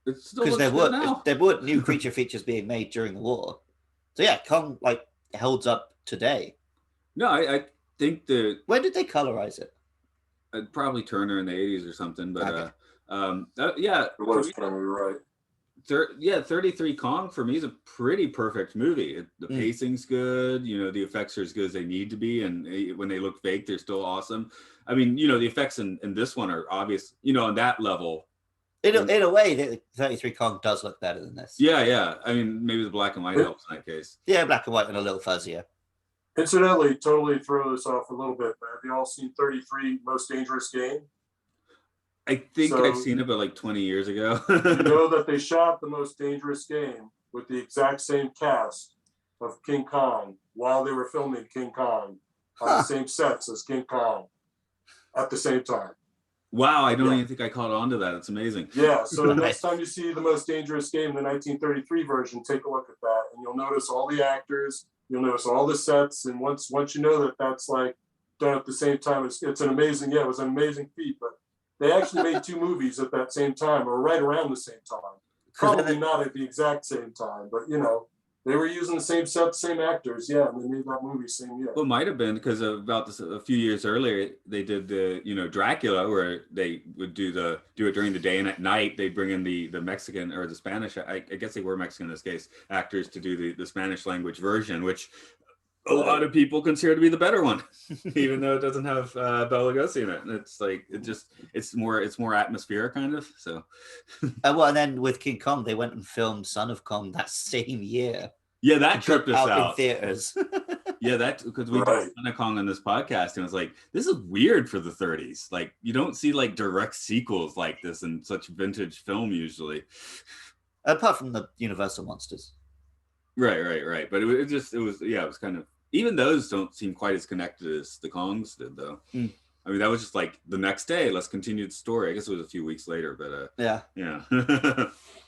Because there were new creature features being made during the war. So yeah, Kong like holds up today. No, I think when did they colorize it? Probably Turner in the 80s or something. But okay. yeah, it was probably right. 33 Kong for me is a pretty perfect movie. The pacing's good, the effects are as good as they need to be, and when they look fake, they're still awesome. I mean, the effects in this one are obvious, on that level. In a way, the 33 Kong does look better than this. Yeah. I mean, maybe the black and white helps in that case. Yeah, black and white and a little fuzzier. Incidentally, totally throw this off a little bit, but have you all seen 33 Most Dangerous Game? I think I've seen it, but like 20 years ago. You know that they shot The Most Dangerous Game with the exact same cast of King Kong while they were filming King Kong on the same sets as King Kong at the same time. Wow, I don't even think I caught on to that. It's amazing. Yeah, so the next time you see The Most Dangerous Game, the 1933 version, take a look at that, and you'll notice all the actors, you'll notice all the sets, and once you know that that's like done at the same time, it's an amazing, it was an amazing feat, but they actually made two movies at that same time, or right around the same time. Probably not at the exact same time, but they were using the same sets, same actors. Yeah, and they made that movie same year. Well, it might have been because about this a few years earlier, they did the Dracula, where they would do it during the day, and at night they'd bring in the Mexican or the Spanish. I guess they were Mexican in this case, actors to do the Spanish language version, which a lot of people consider to be the better one, even though it doesn't have Bela Lugosi in it. And it's like it's more atmospheric kind of. So, and then with King Kong, they went and filmed Son of Kong that same year. Yeah, that tripped us out in theaters. Yeah, that because we did Son of Kong on this podcast, and it was like, this is weird for the 30s. Like, you don't see like direct sequels like this in such vintage film usually. Apart from the Universal monsters. Right. But it was kind of, even those don't seem quite as connected as the Kongs did, though. I mean, that was just like the next day, let's continue the story. I guess it was a few weeks later, but yeah.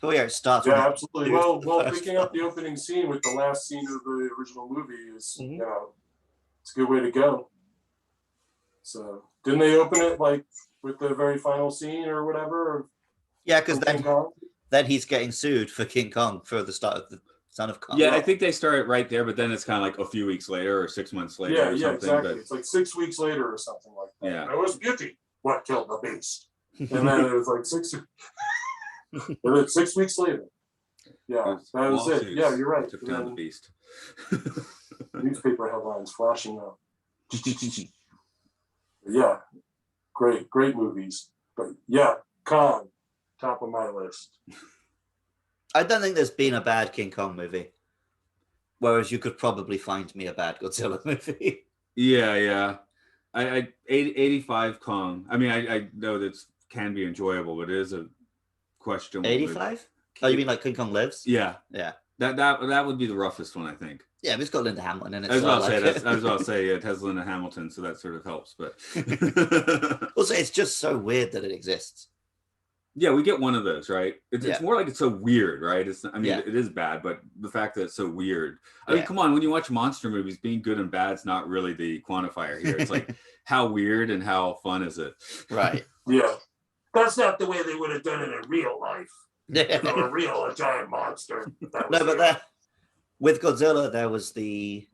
Oh yeah, it starts. Yeah, absolutely. Well, picking up the opening scene with the last scene of the original movie is, it's a good way to go. So, didn't they open it like with the very final scene or whatever? Yeah, because then he's getting sued for King Kong for the start of the Son of Kong. Yeah, I think they started right there, but then it's kind of like a few weeks later or 6 months later. Yeah, or something, exactly. But It's like 6 weeks later or something like that. Yeah. It was Beauty. What killed the beast? And then it was like and then 6 weeks later. Yeah, that was it. Yeah, you're right. Took down the beast. Newspaper headlines flashing up. Yeah, great movies. But yeah, Kong, top of my list. I don't think there's been a bad King Kong movie. Whereas you could probably find me a bad Godzilla movie. Yeah. I 85 Kong. I mean, I know that can be enjoyable, but it is a question. 85? Oh, you mean like King Kong Lives? Yeah. That would be the roughest one, I think. Yeah, but it's got Linda Hamilton in it. I was about to say it has Linda Hamilton, so that sort of helps. But also, it's just so weird that it exists. Yeah, we get one of those, right? It's more like it's so weird, right? It is bad, but the fact that it's so weird. I mean, come on, when you watch monster movies, being good and bad is not really the quantifier here. It's like, how weird and how fun is it? Right. Yeah. That's not the way they would have done it in real life. A giant monster. With Godzilla, there was the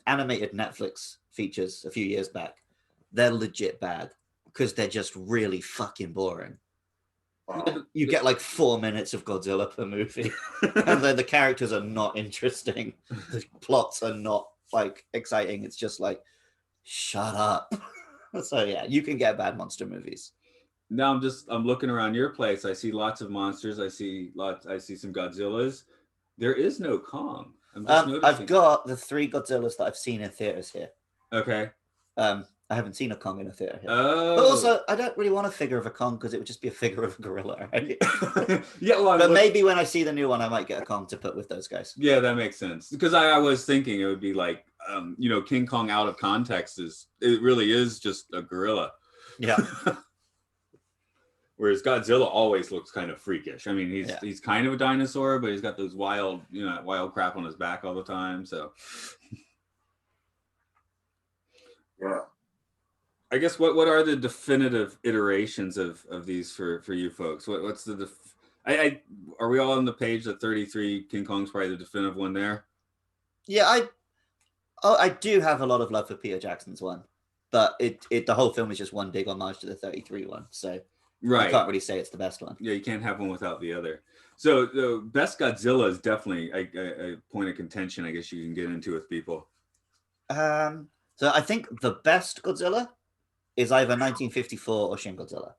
animated Netflix features a few years back. They're legit bad because they're just really fucking boring. You get like 4 minutes of Godzilla per movie, and then the characters are not interesting. The plots are not like exciting. It's just like, shut up. So yeah, you can get bad monster movies. Now I'm looking around your place. I see lots of monsters. I see some Godzillas. There is no Kong. I'm just I've noticing. got the 3 Godzillas that I've seen in theaters here. Okay. I haven't seen a Kong in a theater here. Oh. But also, I don't really want a figure of a Kong because it would just be a figure of a gorilla, right? Yeah, well, but maybe when I see the new one, I might get a Kong to put with those guys. Yeah, that makes sense. Because I was thinking it would be like, King Kong out of context it really is just a gorilla. Yeah. Whereas Godzilla always looks kind of freakish. I mean, Yeah. he's kind of a dinosaur, but he's got those wild crap on his back all the time. So, Yeah. I guess what are the definitive iterations of these for you folks? What's the are we all on the page that 33 King Kong's probably the definitive one there? Yeah, I do have a lot of love for Peter Jackson's one, but the whole film is just one big homage to the 33 one. So Right. you can't really say it's the best one. Yeah, you can't have one without the other. So the best Godzilla is definitely a point of contention, I guess you can get into with people. So I think the best Godzilla is either 1954 or Shin Godzilla.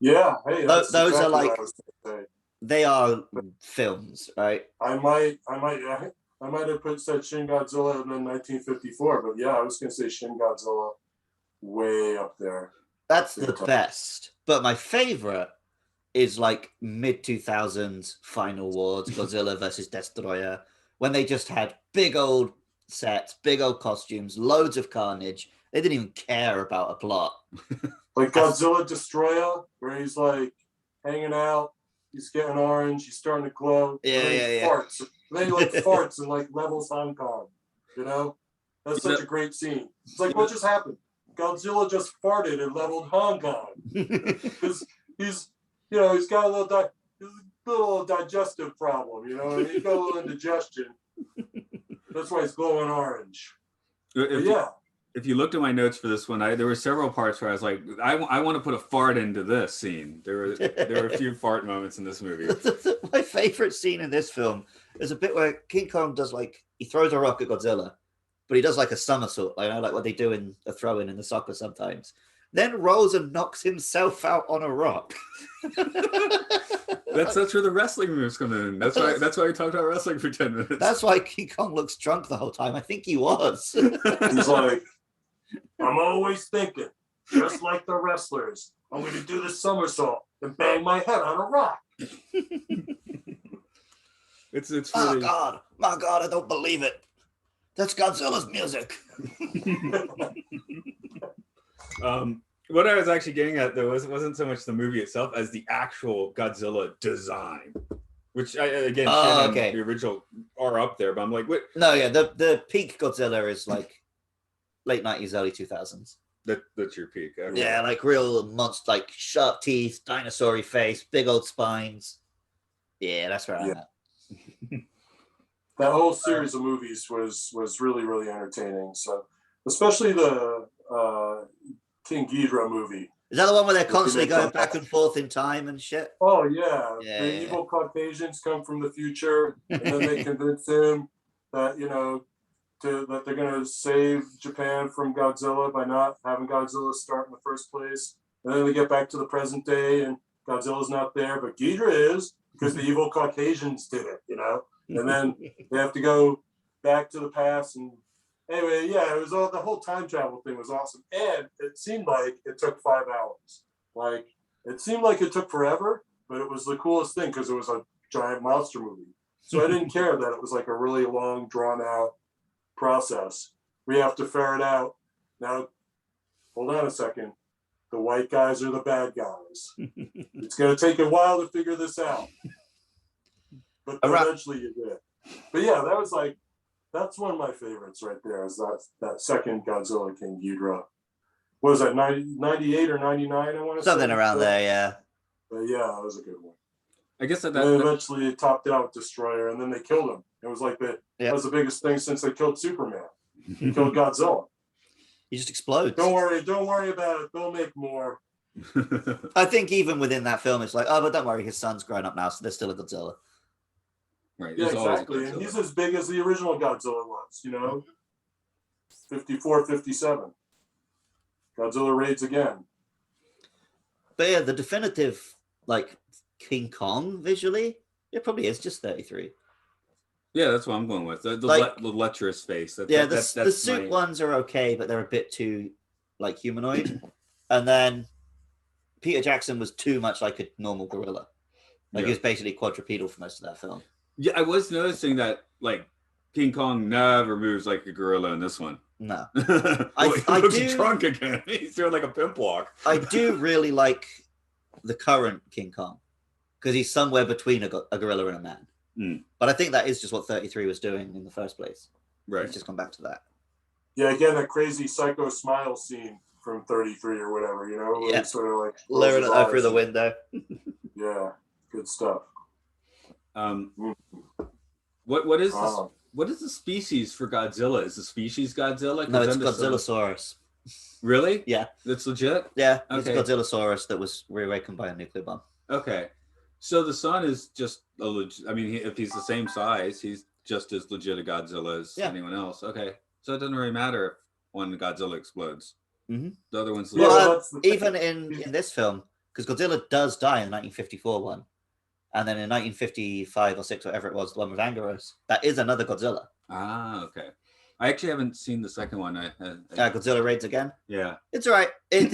Yeah, hey, those exactly are what like, I was gonna say. they are films, right? I might have said Shin Godzilla and then 1954, but yeah, I was gonna say Shin Godzilla way up there. That's the best. But my favorite is like mid 2000s Final Wars, Godzilla versus Destroyer, when they just had big old sets, big old costumes, loads of carnage. They didn't even care about a plot. Like Godzilla Destroyer, where he's like hanging out, he's getting orange, he's starting to glow. Yeah, and then he farts. And then he like farts and like levels Hong Kong. You know? That's such a great scene. It's like, what just happened? Godzilla just farted and leveled Hong Kong. Because he's got a little digestive problem, and he's got a little indigestion. That's why he's glowing orange. If you looked at my notes for this one, there were several parts where I was like, I want to put a fart into this scene. There were a few fart moments in this movie. My favorite scene in this film is a bit where King Kong does he throws a rock at Godzilla, but he does like a somersault, like what they do in a throw-in the soccer sometimes. Then rolls and knocks himself out on a rock. That's where the wrestling moves come in. That's why we talked about wrestling for 10 minutes. That's why King Kong looks drunk the whole time. I think he was. He's like, I'm always thinking, just like the wrestlers, I'm going to do the somersault and bang my head on a rock. It's really... My God, I don't believe it. That's Godzilla's music. What I was actually getting at, though, wasn't so much the movie itself as the actual Godzilla design, which, the original are up there, but I'm like, what? No, yeah, the peak Godzilla is like late 90s, early 2000s. That's your peak. Okay. Yeah, like real monster, like sharp teeth, dinosaur-y face, big old spines. Yeah, that's where I'm at. That whole series of movies was really, really entertaining. So, especially the King Ghidorah movie. Is that the one where they're constantly going back and forth in time and shit? Oh yeah, the evil Caucasians come from the future, and then they convince him that that they're gonna save Japan from Godzilla by not having Godzilla start in the first place. And then they get back to the present day, and Godzilla's not there, but Ghidorah is because the evil Caucasians did it, And then they have to go back to the past and. Anyway, yeah, it was the whole time travel thing was awesome. And it seemed like it took 5 hours. Like, it seemed like it took forever, but it was the coolest thing because it was a giant monster movie. So I didn't care that it was like a really long, drawn out process. We have to ferret out. Now, hold on a second. The white guys are the bad guys. It's going to take a while to figure this out. But eventually you did. But yeah, that's one of my favorites right there, is that second Godzilla King Ghidorah. What was that, 98 or 99, I want to say? Something around there, yeah. But yeah, that was a good one. I guess that eventually it topped out with Destroyer, and then they killed him. It was like that was the biggest thing since they killed Superman. He killed Godzilla. He just explodes. Don't worry about it. They'll make more. I think even within that film, it's like, oh, but don't worry, his son's grown up now, so there's still a Godzilla. Right. Yeah, exactly. And he's as big as the original Godzilla was, 54, 57. Godzilla raids again. But yeah, the definitive, King Kong visually, it probably is just 33. Yeah, that's what I'm going with. The Like- the lecherous face. The suit ones are okay, but they're a bit too like humanoid. And then Peter Jackson was too much like a normal gorilla. Like he was basically quadrupedal for most of that film. Yeah, I was noticing that like King Kong never moves like a gorilla in this one. No. He looks drunk again. He's doing like a pimp walk. I do really like the current King Kong because he's somewhere between a gorilla and a man. Mm. But I think that is just what 33 was doing in the first place. Right. He's just gone back to that. Yeah, again, that crazy psycho smile scene from 33 or whatever, you know, where Yeah. he sort of like Lowering it through the eyes. window. Yeah, good stuff. What is this? What is the species for Godzilla? Is the species Godzilla? No, it's Godzillasaurus. Really? Yeah. That's legit? Yeah, it's Okay. Godzillasaurus that was reawakened by a nuclear bomb. Okay. So the son is just if he's the same size, he's just as legit a Godzilla as anyone else. Okay. So it doesn't really matter if one Godzilla explodes. Mhm. The other one's Well, even in this film, because Godzilla does die in the 1954 one, and then in 1955 or 6, whatever it was, the one with Angelos, that is another Godzilla. Ah, okay. I actually haven't seen the second one. Godzilla raids again. Yeah. It's all right. It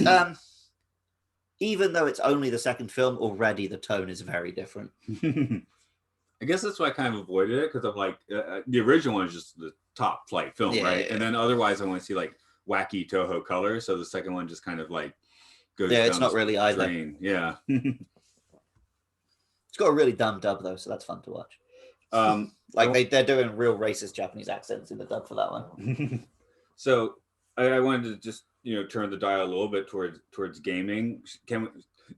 even though it's only the second film, already the tone is very different. I guess that's why I kind of avoided it because I'm like the original one is just the top flight film, right? And then otherwise I want to see like wacky Toho colors. So the second one just kind of like goes. Yeah, it's not really either. drain. Yeah. It's got a really dumb dub though, so that's fun to watch. They're doing real racist Japanese accents in the dub for that one. So I wanted to just turn the dial a little bit towards gaming.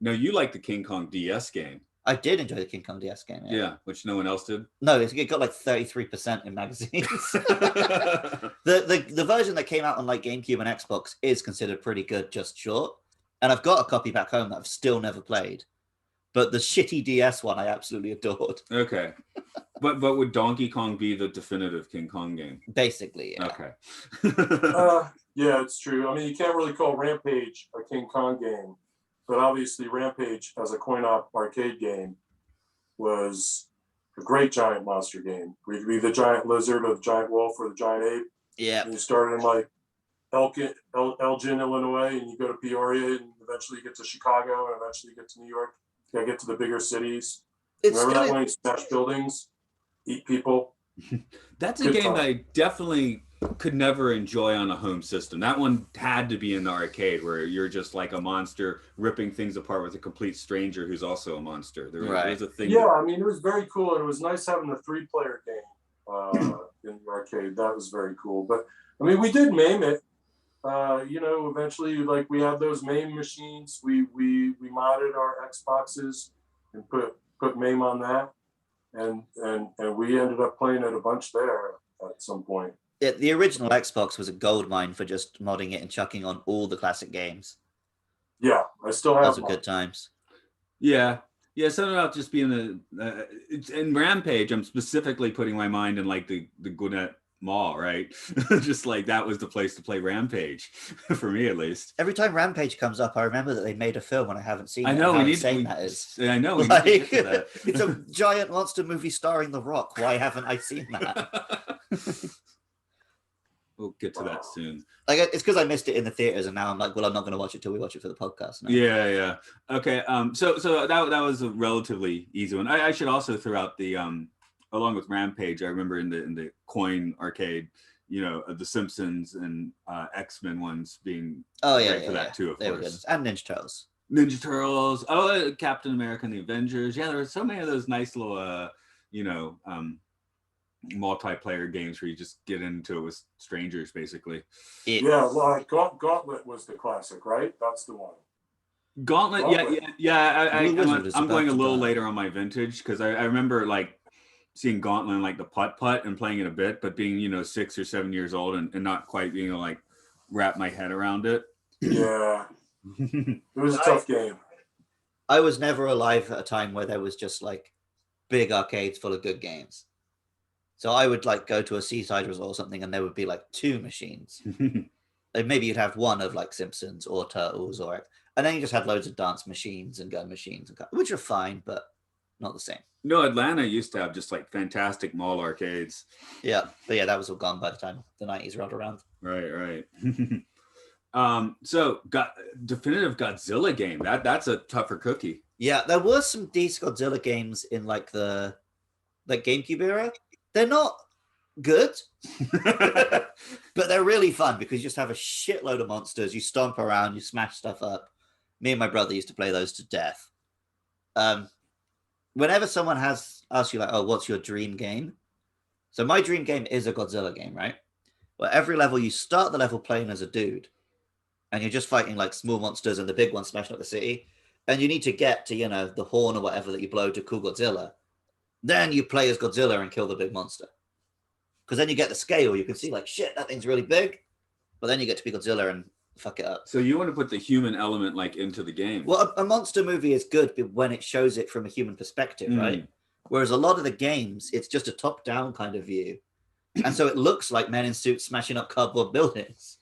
No, you like the King Kong DS game. I did enjoy the King Kong DS game. Yeah, which no one else did. No, it got like 33% in magazines. the version that came out on like GameCube and Xbox is considered pretty good, just short. And I've got a copy back home that I've still never played. But the shitty DS one I absolutely adored. Okay. But would Donkey Kong be the definitive King Kong game? Basically, yeah. Okay. Yeah, it's true. I mean, you can't really call Rampage a King Kong game, but obviously Rampage as a coin-op arcade game was a great giant monster game. Where you could be the giant lizard or the giant wolf or the giant ape. Yeah. And you started in like Elgin, Illinois, and you go to Peoria, and eventually you get to Chicago, and eventually you get to New York. You gotta get to the bigger cities. Remember that when you smash buildings, eat people? That's a game that I definitely could never enjoy on a home system. That one had to be in the arcade where you're just like a monster ripping things apart with a complete stranger who's also a monster. There's a thing. Yeah, I mean, it was very cool. And it was nice having the 3-player game in the arcade. That was very cool. But I mean, we did MAME it. Eventually, like we had those MAME machines. We modded our Xboxes and put MAME on that. And we ended up playing it a bunch there at some point. Yeah, the original Xbox was a goldmine for just modding it and chucking on all the classic games. Yeah, I still have. Those were good times. Yeah, something about just being in Rampage. I'm specifically putting my mind in like the Gwinnett Mall, right? Just like that was the place to play Rampage for me, at least. Every time Rampage comes up, I remember that they made a film and I haven't seen it. I know how insane that is. I know. Like, it's a giant monster movie starring The Rock. Why haven't I seen that? We'll get to that soon. Like it's because I missed it in the theaters, and now I'm like, well, I'm not going to watch it till we watch it for the podcast. Now. Yeah. Okay. So that was a relatively easy one. I should also throw out the along with Rampage. I remember in the coin arcade, the Simpsons and X-Men ones being great for that too. Of course, and Ninja Turtles. Ninja Turtles. Captain America and the Avengers. Yeah, there were so many of those nice little multiplayer games where you just get into it with strangers, basically. Yeah, like Gauntlet was the classic, right? That's the one. Gauntlet. Yeah. I'm going a little later on my vintage because I remember like seeing Gauntlet and like the putt and playing it a bit, but being 6 or 7 years old and not quite being able to like wrap my head around it. Yeah, it was a tough game. I was never alive at a time where there was just like big arcades full of good games. So I would like go to a seaside resort or something, and there would be like 2 machines. And maybe you'd have one of like Simpsons or Turtles, and then you just had loads of dance machines and gun machines, which are fine, but not the same. No, Atlanta used to have just like fantastic mall arcades. Yeah, but yeah, that was all gone by the time the 90s rolled around. Right. So got definitive Godzilla game. That's a tougher cookie. Yeah, there were some decent Godzilla games in like the GameCube era. They're not good, but they're really fun because you just have a shitload of monsters. You stomp around, you smash stuff up. Me and my brother used to play those to death. Whenever someone asks you like, oh, what's your dream game? So my dream game is a Godzilla game, right? Where every level you start the level playing as a dude, and you're just fighting like small monsters and the big ones smashing up the city, and you need to get to, you know, the horn or whatever that you blow to cool Godzilla. Then you play as Godzilla and kill the big monster. Because then you get the scale. You can see like, shit, that thing's really big. But then you get to be Godzilla and fuck it up. So you want to put the human element like into the game. Well, a monster movie is good when it shows it from a human perspective, right? Whereas a lot of the games, it's just a top-down kind of view. And so it looks like men in suits smashing up cardboard buildings.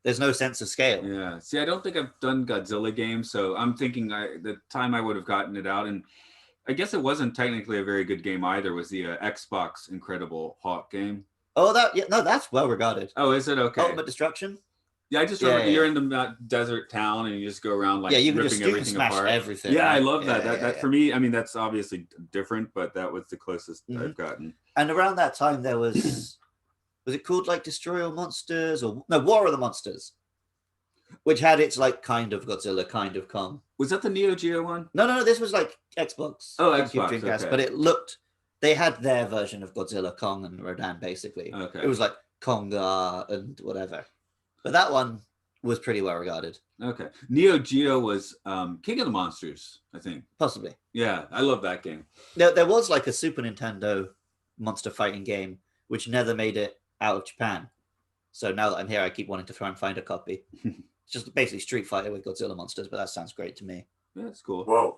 There's no sense of scale. Yeah. See, I don't think I've done Godzilla games, so I'm thinking the time I would have gotten it out, and I guess it wasn't technically a very good game either, was the Xbox Incredible Hulk game. Oh, that's well regarded. Oh, is it? Okay. Ultimate Destruction? Yeah, I just remember you're in the desert town and you just go around like you can ripping just everything smash apart. Everything. Yeah, right? I love that. That for me, I mean, that's obviously different, but that was the closest I've gotten. And around that time, there was it called like Destroy All Monsters or no War of the Monsters, which had its like kind of Godzilla, kind of Kong. Was that the Neo Geo one? No, this was like Xbox. Oh, Xbox. Okay. But it looked. They had their version of Godzilla, Kong, and Rodan basically. Okay. It was like Konga and whatever, but that one was pretty well regarded. Okay. Neo Geo was King of the Monsters, I think. Possibly. Yeah, I love that game. There was like a Super Nintendo monster fighting game, which never made it out of Japan. So now that I'm here, I keep wanting to try and find a copy. It's just basically Street Fighter with Godzilla monsters, but that sounds great to me. Yeah, that's cool. Whoa.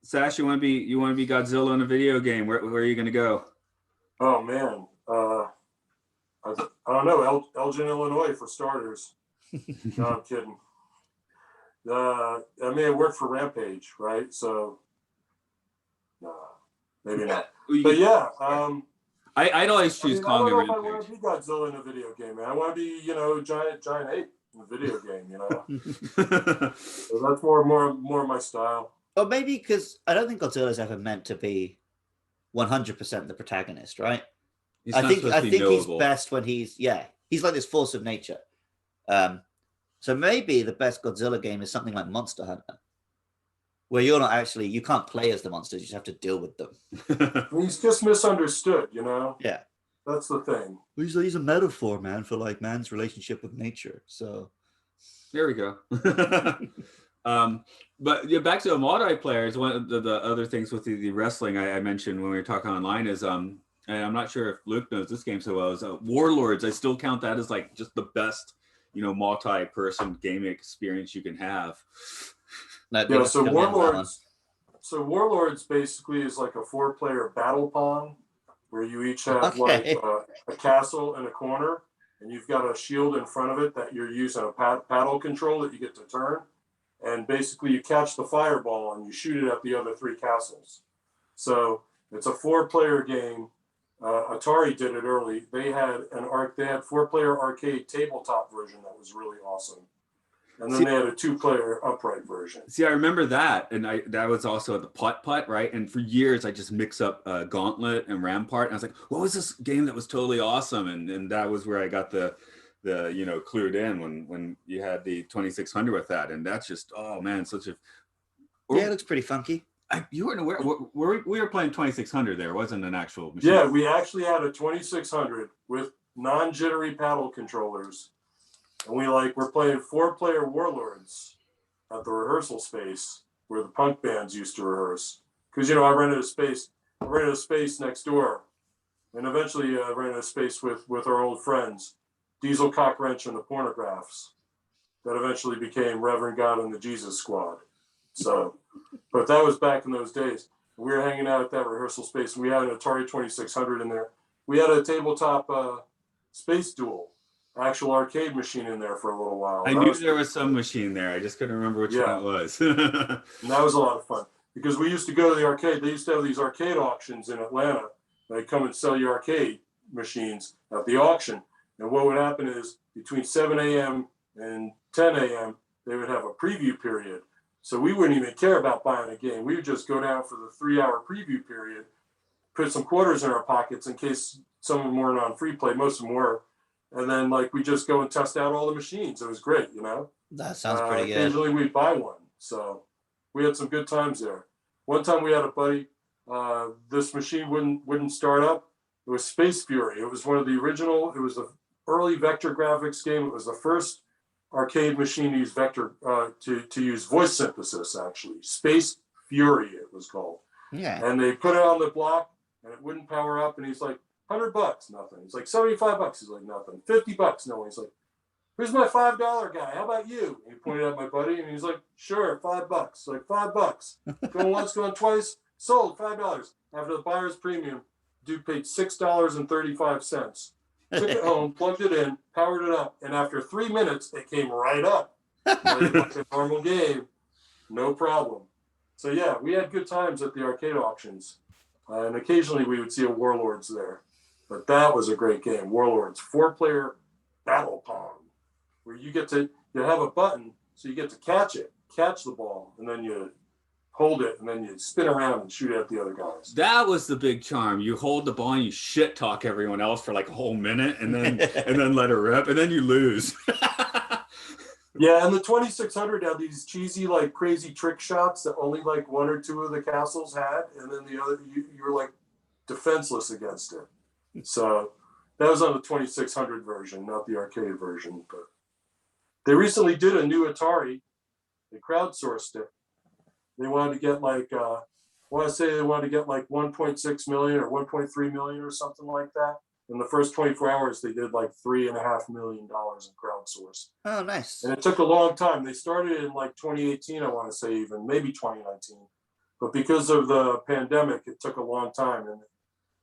Sash, you want to be Godzilla in a video game? Where are you going to go? Oh man. I don't know, Elgin, Illinois, for starters. No, I'm kidding. I mean, it worked for Rampage, right? So, maybe not. But yeah, I'd always choose Kong and I don't know if I want Rampage. to be Godzilla in a video game, man. I want to be, giant ape in a video game, So that's more my style. Or maybe because I don't think Godzilla's ever meant to be 100% the protagonist, right? I think he's best when he's like this force of nature. So maybe the best Godzilla game is something like Monster Hunter, where you can't play as the monsters, you just have to deal with them. He's just misunderstood, Yeah. That's the thing. He's a metaphor, man, for like man's relationship with nature. So there we go. But yeah, back to the multiplayers. One of the other things with the wrestling I mentioned when we were talking online is and I'm not sure if Luke knows this game so well, is Warlords. I still count that as like just the best, multi-person gaming experience you can have. So Warlords basically is like a 4-player battle pong where you each have like a castle in a corner, and you've got a shield in front of it that you're using a paddle control that you get to turn. And basically you catch the fireball and you shoot it at the other 3 castles. So it's a 4-player game. Atari did it early. They had 4-player arcade tabletop version that was really awesome. And then they had a 2-player upright version. See, I remember that. And that was also the putt, right? And for years I just mix up Gauntlet and Rampart. And I was like, what was this game that was totally awesome? And that was where I got the clued in when you had the 2600 with that, and that's just it looks pretty funky. You weren't aware we were playing 2600 there. It wasn't an actual machine. Yeah, we actually had a 2600 with non-jittery paddle controllers, and we're playing 4-player Warlords at the rehearsal space where the punk bands used to rehearse, because I rented a space next door, and eventually I rented a space with our old friends Diesel Cockwrench and the Pornographs, that eventually became Reverend God and the Jesus Squad. So, but that was back in those days. We were hanging out at that rehearsal space, and we had an Atari 2600 in there. We had a tabletop space duel, actual arcade machine in there for a little while. I knew there was some machine there. I just couldn't remember which one it was. And that was a lot of fun because we used to go to the arcade. They used to have these arcade auctions in Atlanta. They'd come and sell you arcade machines at the auction. And what would happen is between 7 a.m. and 10 a.m., they would have a preview period. So we wouldn't even care about buying a game. We would just go down for the 3-hour preview period, put some quarters in our pockets in case some of them weren't on free play. Most of them were. And then like we just go and test out all the machines. It was great, you know? That sounds pretty good. Occasionally we'd buy one. So we had some good times there. One time we had a buddy, this machine wouldn't start up. It was Space Fury. It was one of the original, it was the early vector graphics game. It was the first arcade machine to use vector, to use voice synthesis, actually. Space Fury, it was called. Yeah. And they put it on the block and it wouldn't power up. And he's like, $100, nothing. He's like, $75. He's like, nothing. $50, no. He's like, who's my $5 guy? How about you? And he pointed at my buddy and he's like, sure, $5. Like, $5. Going once, going twice, sold, $5. After the buyer's premium, dude paid $6.35. Took it home, plugged it in, powered it up, and after 3 minutes, it came right up. Like a normal game, no problem. So yeah, we had good times at the arcade auctions. And occasionally we would see a Warlords there. But that was a great game. Warlords, 4-player battle pong, where you have a button, so you get to catch the ball, and then you hold it, and then you spin around and shoot at the other guys. That was the big charm. You hold the ball and you shit talk everyone else for like a whole minute, and then let it rip, and then you lose. Yeah, and the 2600 had these cheesy, like crazy trick shots that only like 1 or 2 of the castles had, and then the other you were like defenseless against it. So that was on the 2600 version, not the arcade version. But they recently did a new Atari. They crowdsourced it. They wanted to get like, I want to say they wanted to get like 1.6 million or 1.3 million or something like that. In the first 24 hours, they did like $3.5 million in crowdsource. Oh, nice. And it took a long time. They started in like 2018, I want to say even, maybe 2019. But because of the pandemic, it took a long time and it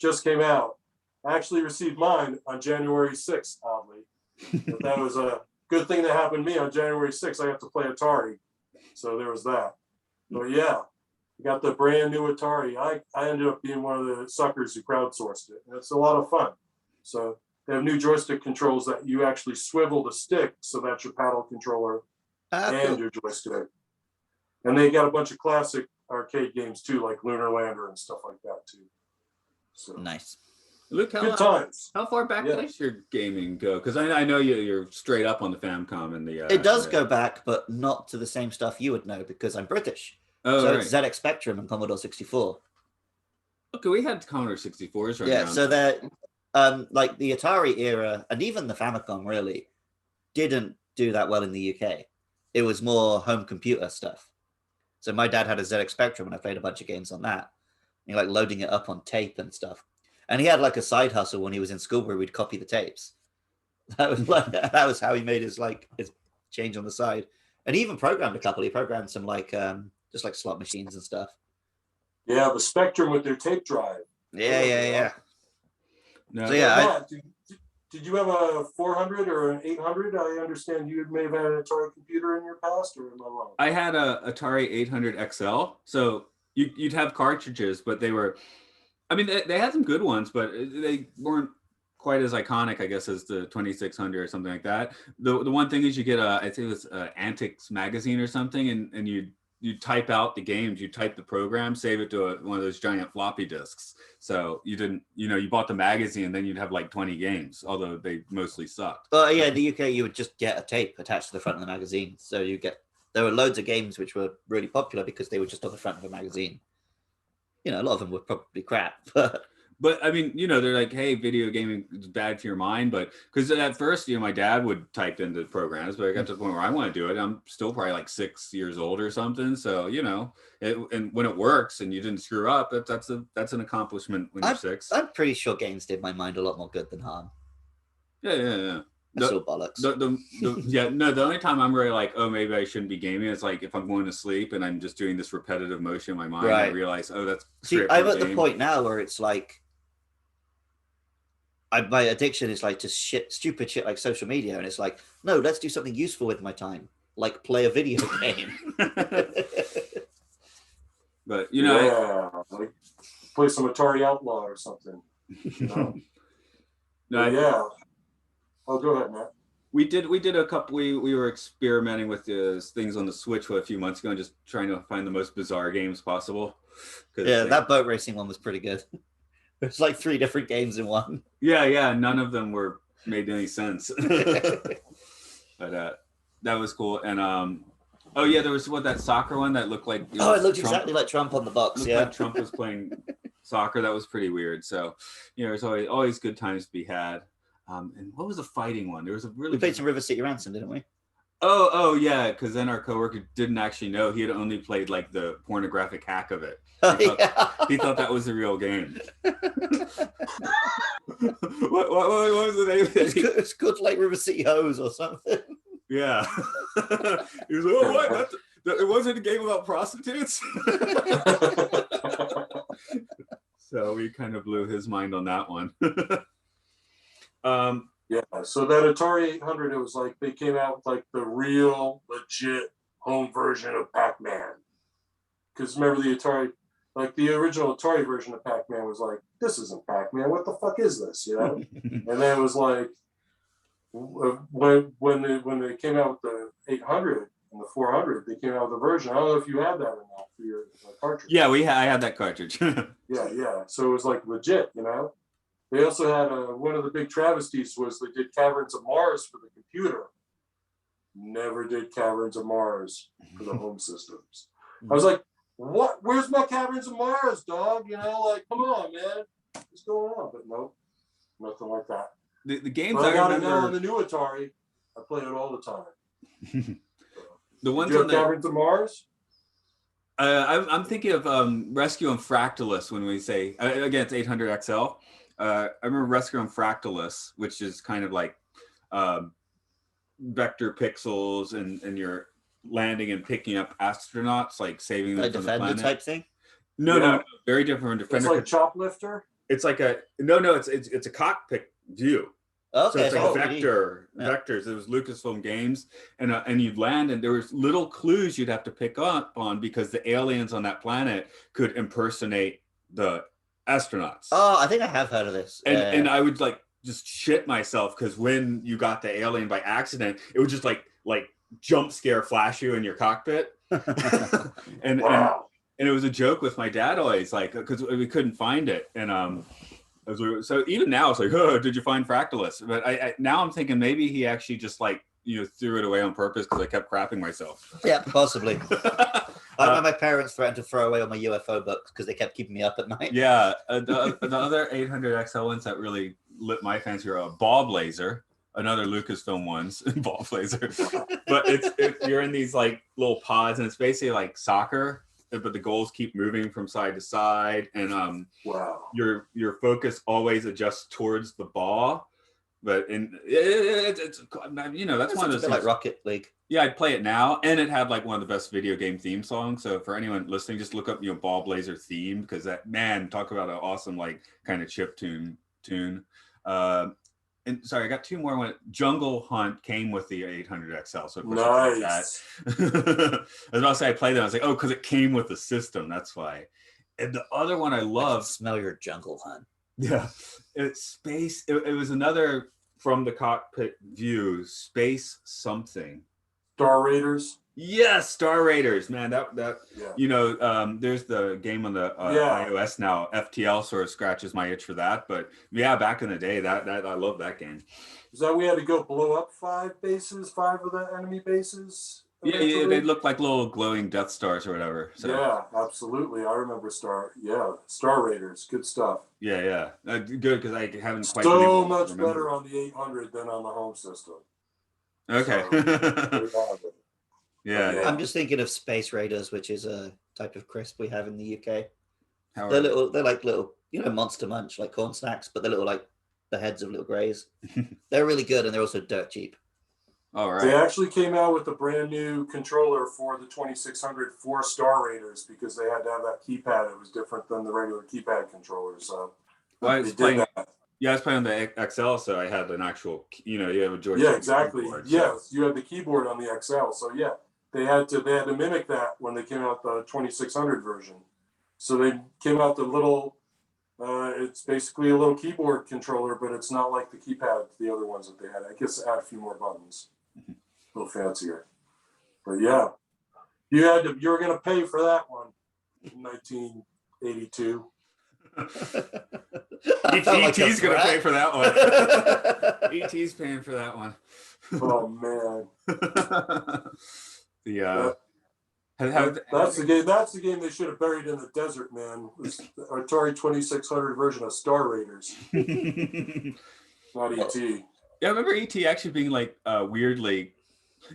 just came out. I actually received mine on January 6th, oddly. But that was a good thing that happened to me on January 6th. I got to play Atari. So there was that. But yeah, I got the brand new Atari. I ended up being one of the suckers who crowdsourced it. And it's a lot of fun. So they have new joystick controls that you actually swivel the stick so that's your paddle controller and your joystick. And they got a bunch of classic arcade games too, like Lunar Lander and stuff like that too. So nice. Luke, good times. How far back does your gaming go? Because I know you're straight up on the Famicom and the. It does go back, but not to the same stuff you would know because I'm British. Oh, so right. it's ZX Spectrum and Commodore 64. Okay, we had Commodore 64s right now. Yeah, so they're like the Atari era and even the Famicom really didn't do that well in the UK. It was more home computer stuff. So my dad had a ZX Spectrum and I played a bunch of games on that. And like loading it up on tape and stuff. And he had like a side hustle when he was in school where we'd copy the tapes. That was how he made his change on the side. And he even programmed a couple. He programmed some like just like slot machines and stuff. Yeah, the Spectrum with their tape drive. Yeah. No. So yeah, Matt, did you have a 400 or an 800? I understand you may have had an Atari computer in your past, or am I wrong? I had a Atari 800 XL. So you'd have cartridges, but they were, I mean, they had some good ones, but they weren't quite as iconic, I guess, as the 2600 or something like that. The one thing is you get I think it was Antics magazine or something, and you type out the games, you type the program, save it to one of those giant floppy disks. So you didn't, you bought the magazine and then you'd have like 20 games, although they mostly sucked. Well, yeah, in the UK, you would just get a tape attached to the front of the magazine. So there were loads of games which were really popular because they were just on the front of a magazine. A lot of them were probably crap, But I mean, they're like, hey, video gaming is bad for your mind. But because at first, my dad would type into programs, but I got to the point where I want to do it. I'm still probably like 6 years old or something. So, and when it works and you didn't screw up, that's an accomplishment when you're 6. I'm pretty sure games did my mind a lot more good than harm. Yeah. That's all bollocks. The only time I'm really like, oh, maybe I shouldn't be gaming, it's like if I'm going to sleep and I'm just doing this repetitive motion in my mind, right. I realize, oh, that's See, I'm at the point now where it's like, my addiction is like to stupid shit like social media, and it's like, no, let's do something useful with my time, like play a video game. But you know, like play some Atari Outlaw or something. You know? No, yeah. Oh, go ahead, Matt. We did a couple. We were experimenting with things on the Switch for a few months ago, and just trying to find the most bizarre games possible. Yeah, that boat racing one was pretty good. There's like 3 different games in one. Yeah. None of them made any sense. But that was cool. And oh yeah, there was that soccer one that looked like it looked Trump, exactly like Trump on the box. Yeah, like Trump was playing soccer. That was pretty weird. So there's always good times to be had. And what was the fighting one? There was a really. We played some River City Ransom, didn't we? Oh yeah, because then our coworker didn't actually know. He had only played like the pornographic hack of it. He thought that was the real game. what was the name of it? It's called like River City Hose or something. Yeah. He was like, oh, what? It wasn't a game about prostitutes? So we kind of blew his mind on that one. Yeah, so that Atari 800, it was like they came out with like the real legit home version of Pac-Man. Because remember the Atari, like the original Atari version of Pac-Man was like, this isn't Pac-Man, what the fuck is this, you know? And then it was like, when they came out with the 800 and the 400, they came out with a version. I don't know if you had that or not for your cartridge. Yeah, I had that cartridge. Yeah. So it was like legit, you know? They also had one of the big travesties was they did Caverns of Mars for the computer. Never did Caverns of Mars for the home systems. I was like, what? Where's my Caverns of Mars, dog? You know, like, come on, man. What's going on? But nope, nothing like that. The games I got it now on the new Atari. I play it all the time. The ones on Caverns of Mars? I'm thinking of Rescue and Fractalus when we say, again, it's 800 XL. I remember Rescue and Fractalus, which is kind of like vector pixels and you're landing and picking up astronauts, like saving them from the planet. Type thing? No, very different. Defender. It's like Choplifter? It's like it's a cockpit view. Okay, so it's like vectors. It was Lucasfilm games, and you'd land, and there was little clues you'd have to pick up on because the aliens on that planet could impersonate the astronauts. Oh, I think I have heard of this. And I would like just shit myself because when you got the alien by accident, it would just like jump scare flash you in your cockpit. and it was a joke with my dad always, like, because we couldn't find it. And so even now it's like, oh, did you find Fractalus? But I now I'm thinking maybe he actually just like, threw it away on purpose because I kept crapping myself. Yeah, possibly. My parents threatened to throw away all my UFO books because they kept keeping me up at night. Yeah, the other 800 XL ones that really lit my fancy are Bob Laser, another Lucasfilm ones, Ball Blazer. But you're in these like little pods, and it's basically like soccer, but the goals keep moving from side to side, and your focus always adjusts towards the ball. But it's that's one of those things like Rocket League. Yeah, I'd play it now, and it had like one of the best video game theme songs. So for anyone listening, just look up Ball Blazer theme, because that, man, talk about an awesome like kind of chip tune. And sorry, I got 2 more. When Jungle Hunt came with the 800 XL, so of course nice. I was about to say I played that. I was like, oh, because it came with the system, that's why. And the other one I love. Smell your Jungle Hunt. Yeah, it's space. It was another from the cockpit view, space something. Star Raiders. Yes, Star Raiders, man. That yeah. There's the game on the iOS now. FTL sort of scratches my itch for that, but yeah, back in the day, that I love that game. Is that we had to go blow up 5 of the enemy bases? Yeah, they look like little glowing Death Stars or whatever. So. Yeah, absolutely. I remember Star Raiders. Good stuff. Yeah. Good, because I haven't quite. So much better on the 800 than on the home system. Okay. So, yeah. I'm just thinking of Space Raiders, which is a type of crisp we have in the UK. They're like little, Monster Munch, like corn snacks, but they're little like the heads of little greys. They're really good, and they're also dirt cheap. All right. They actually came out with a brand new controller for the 2600 for Star Raiders because they had to have that keypad. It was different than the regular keypad controller. So I was playing Yeah, I was playing on the XL, so I had an actual, you have a joystick. Yeah, exactly. Keyboard, Yes, you had the keyboard on the XL. So yeah, they had to mimic that when they came out the 2600 version. So they came out the little. It's basically a little keyboard controller, but it's not like the keypad the other ones that they had. I guess add a few more buttons, a little fancier. But yeah, you were gonna pay for that one in 1982. ET's gonna pay for that one. ET's paying for that one. Oh man. That's the game. That's the game they should have buried in the desert, man. It was the Atari 2600 version of Star Raiders. Not ET. Yeah, I remember ET actually being like weirdly.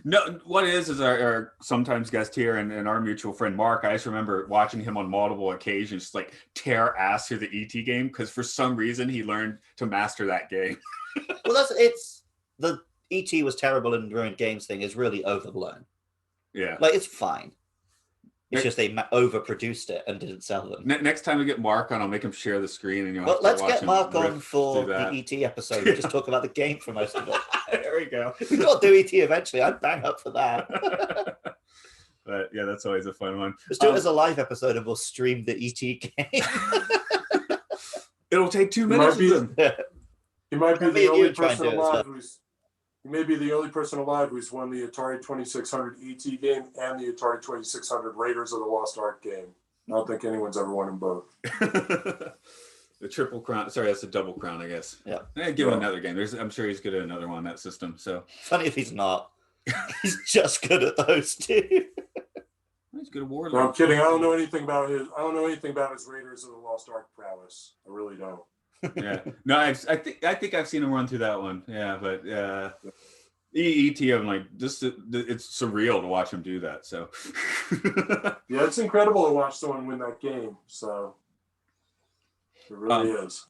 No, what is our sometimes guest here and our mutual friend Mark. I just remember watching him on multiple occasions just like tear ass through the ET game because for some reason he learned to master that game. Well, the ET was terrible and ruined games thing is really overblown. Yeah, like it's fine. It's just they overproduced it and didn't sell them. Next time we get Mark on, I'll make him share the screen. And let's get Mark on for the ET episode. We'll just talk about the game for most of it. There we go. We've got to do ET eventually. I'd bang up for that. But yeah, that's always a fun one. Let's do it as a live episode and we'll stream the ET game. It'll take 2 minutes. You might be the only person alive who's. You may be the only person alive who's won the Atari 2600 ET game and the Atari 2600 Raiders of the Lost Ark game. I don't think anyone's ever won them both. The triple crown. Sorry, that's a double crown, I guess. Yeah. Give him another game. I'm sure he's good at another one on that system. So funny if he's not. He's just good at those two. He's good at Warlord. No, I'm kidding. I don't know anything about his Raiders of the Lost Ark prowess. I really don't. Yeah, no, I think I've seen him run through that one. Yeah, but ET, I'm like, it's surreal to watch him do that. So yeah, it's incredible to watch someone win that game. So it really is.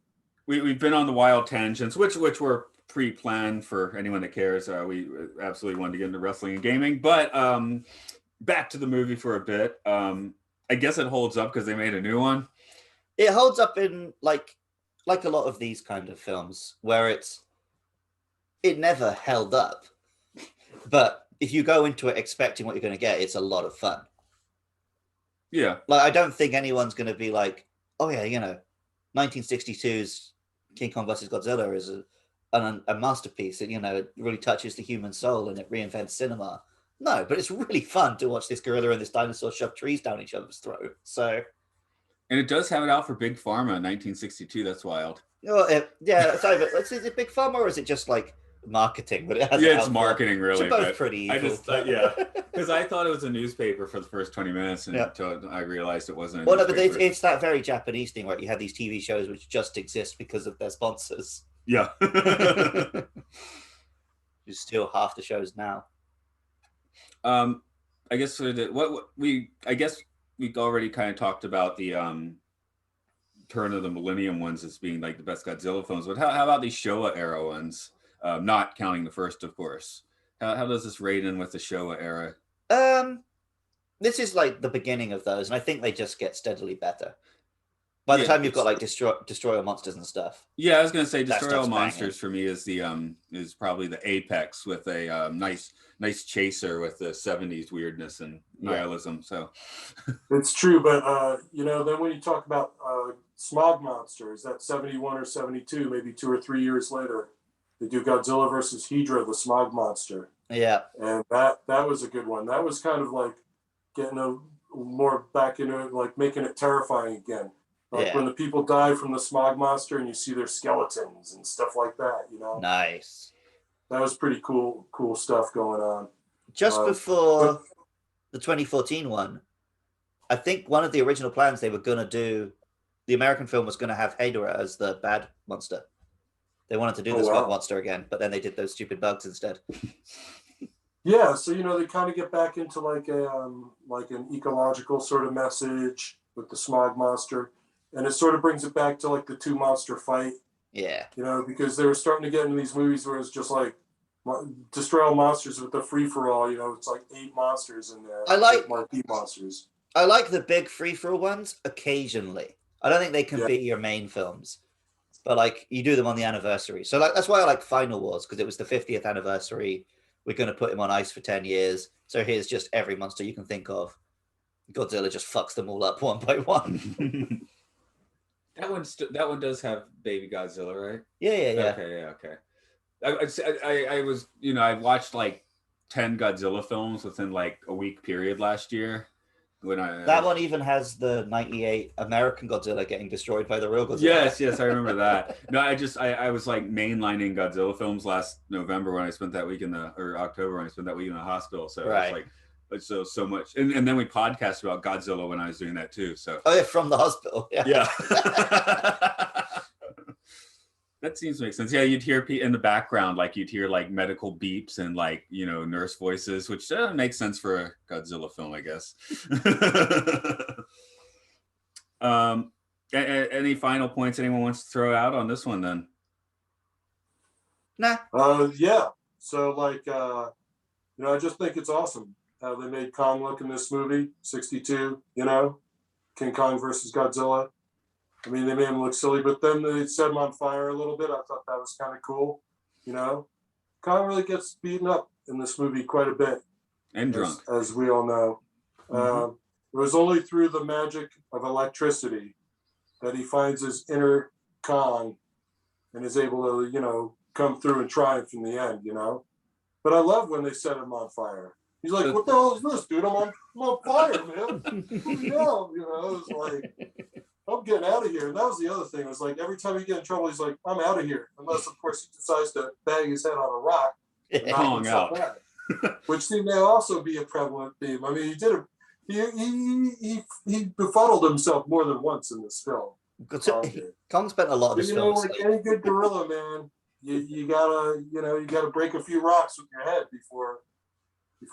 We've been on the wild tangents, which were pre-planned for anyone that cares. We absolutely wanted to get into wrestling and gaming, but back to the movie for a bit. I guess it holds up because they made a new one. It holds up in like a lot of these kind of films where it never held up. But if you go into it expecting what you're going to get, it's a lot of fun. Yeah. Like, I don't think anyone's going to be like, oh yeah, 1962's King Kong versus Godzilla is a masterpiece. And, it really touches the human soul and it reinvents cinema. No, but it's really fun to watch this gorilla and this dinosaur shove trees down each other's throat. So... And it does have it out for Big Pharma in 1962. That's wild. Yeah. Sorry, but is it Big Pharma or is it just like marketing? But it's marketing, really. They're both pretty evil. I just because I thought it was a newspaper for the first 20 minutes until I realized it wasn't. Well, no, but it's that very Japanese thing where you have these TV shows which just exist because of their sponsors. Yeah. You steal half the shows now. I guess we already kind of talked about the turn of the millennium ones as being like the best Godzilla films, but how about these Showa era ones? Not counting the first, of course. How does this rate in with the Showa era? This is like the beginning of those, and I think they just get steadily better. By the time you've got like Destroy All Monsters and stuff. Yeah, I was gonna say Destroy All Monsters for me is the is probably the apex with a nice chaser with the 70s weirdness and nihilism. So it's true, but then when you talk about Smog Monsters, that 71 or 72, maybe 2 or 3 years later, they do Godzilla versus Hydra, the Smog Monster. Yeah, and that was a good one. That was kind of like getting a more back into it, like making it terrifying again. Like when the people die from the Smog Monster and you see their skeletons and stuff like that, Nice. That was pretty cool stuff going on. Just before the 2014 one, I think one of the original plans they were going to do, the American film was going to have Hydra as the bad monster. They wanted to do the Smog Monster again, but then they did those stupid bugs instead. Yeah, so they kind of get back into like an ecological sort of message with the Smog Monster. And it sort of brings it back to like the two monster fight. Yeah. Because they were starting to get into these movies where it's just like Destroy All Monsters with the free-for-all. It's like 8 monsters in there. I like marquee monsters. I like the big free-for-all ones occasionally. I don't think they can be your main films. but like you do them on the anniversary. So like that's why I like Final Wars, because it was the 50th anniversary. We're going to put him on ice for 10 years. So here's just every monster you can think of. Godzilla just fucks them all up one by one. That one does have Baby Godzilla, right? Yeah. Okay. I was, I watched like 10 Godzilla films within like a week period last year. That one even has the 98 American Godzilla getting destroyed by the real Godzilla. Yes, I remember that. No, I was like mainlining Godzilla films last November when I spent that week or October when I spent that week in the hospital. So right. It's like, so much. And then we podcast about Godzilla when I was doing that too. So from the hospital. Yeah. That seems to make sense. Yeah, you'd hear in the background, like you'd hear like medical beeps and like, nurse voices, which makes sense for a Godzilla film, I guess. Any final points anyone wants to throw out on this one then? Nah. Yeah. So like, I just think it's awesome how they made Kong look in this movie, 62, King Kong versus Godzilla. I mean, they made him look silly, but then they set him on fire a little bit. I thought that was kind of cool, Kong really gets beaten up in this movie quite a bit. And drunk. As we all know. Mm-hmm. It was only through the magic of electricity that he finds his inner Kong and is able to, come through and triumph in the end, But I love when they set him on fire. He's like, what the hell is this, dude? I'm on fire, man. It's like, I'm getting out of here. And that was the other thing. It was like, every time he get in trouble, he's like, I'm out of here. Unless, of course, he decides to bang his head on a rock and knock himself out. Which seemed to also be a prevalent theme. I mean, he befuddled himself more than once in this film. Kong spent a lot of his films. Like any good gorilla, man, you gotta break a few rocks with your head before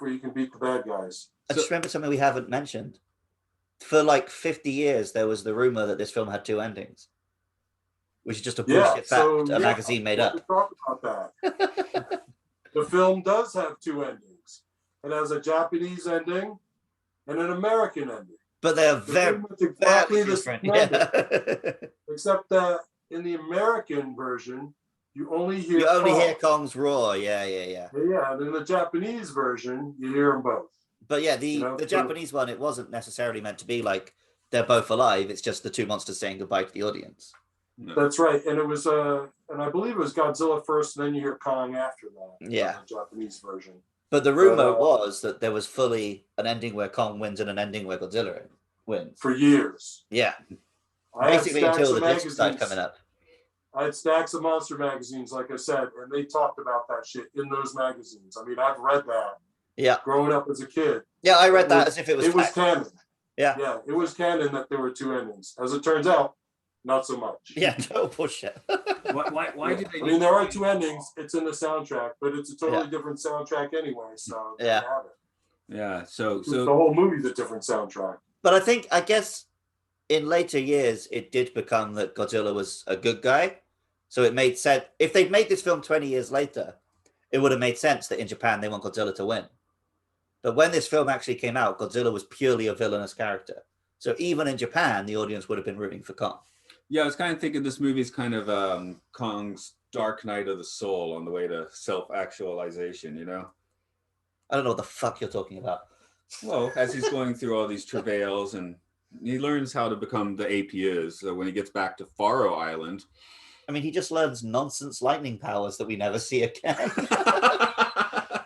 you can beat the bad guys. I just remember something we haven't mentioned. For like 50 years, there was the rumor that this film had 2 endings, which is just a bullshit fact a magazine made up. Talk about that. The film does have 2 endings. It has a Japanese ending and an American ending. But they're very different. Except that in the American version, you only hear Kong's roar. Yeah. Yeah, and in the Japanese version, you hear them both. But yeah, the Japanese one, it wasn't necessarily meant to be like they're both alive. It's just the 2 monsters saying goodbye to the audience. No. That's right. And it was and I believe it was Godzilla first, and then you hear Kong after that. Yeah. The Japanese version. But the rumor was that there was fully an ending where Kong wins and an ending where Godzilla wins. For years. Yeah. Basically until the discs started coming up. I had stacks of monster magazines, like I said, and they talked about that shit in those magazines. I mean, I've read that. Yeah. Growing up as a kid. Yeah, I read that as if it was canon. Yeah. Yeah, it was canon that there were 2 endings. As it turns out, not so much. Yeah, total bullshit. Why did they? I mean, there are 2 endings. It's in the soundtrack, but it's a totally different soundtrack anyway. So there you have it. Yeah. So the whole movie's a different soundtrack. But I guess in later years, it did become that Godzilla was a good guy. So it made sense. If they'd made this film 20 years later, it would have made sense that in Japan, they want Godzilla to win. But when this film actually came out, Godzilla was purely a villainous character. So even in Japan, the audience would have been rooting for Kong. Yeah, I was kind of thinking this movie is kind of Kong's dark night of the soul on the way to self-actualization, I don't know what the fuck you're talking about. Well, as he's going through all these travails and he learns how to become the ape he is. So when he gets back to Faro Island. I mean, he just learns nonsense lightning powers that we never see again.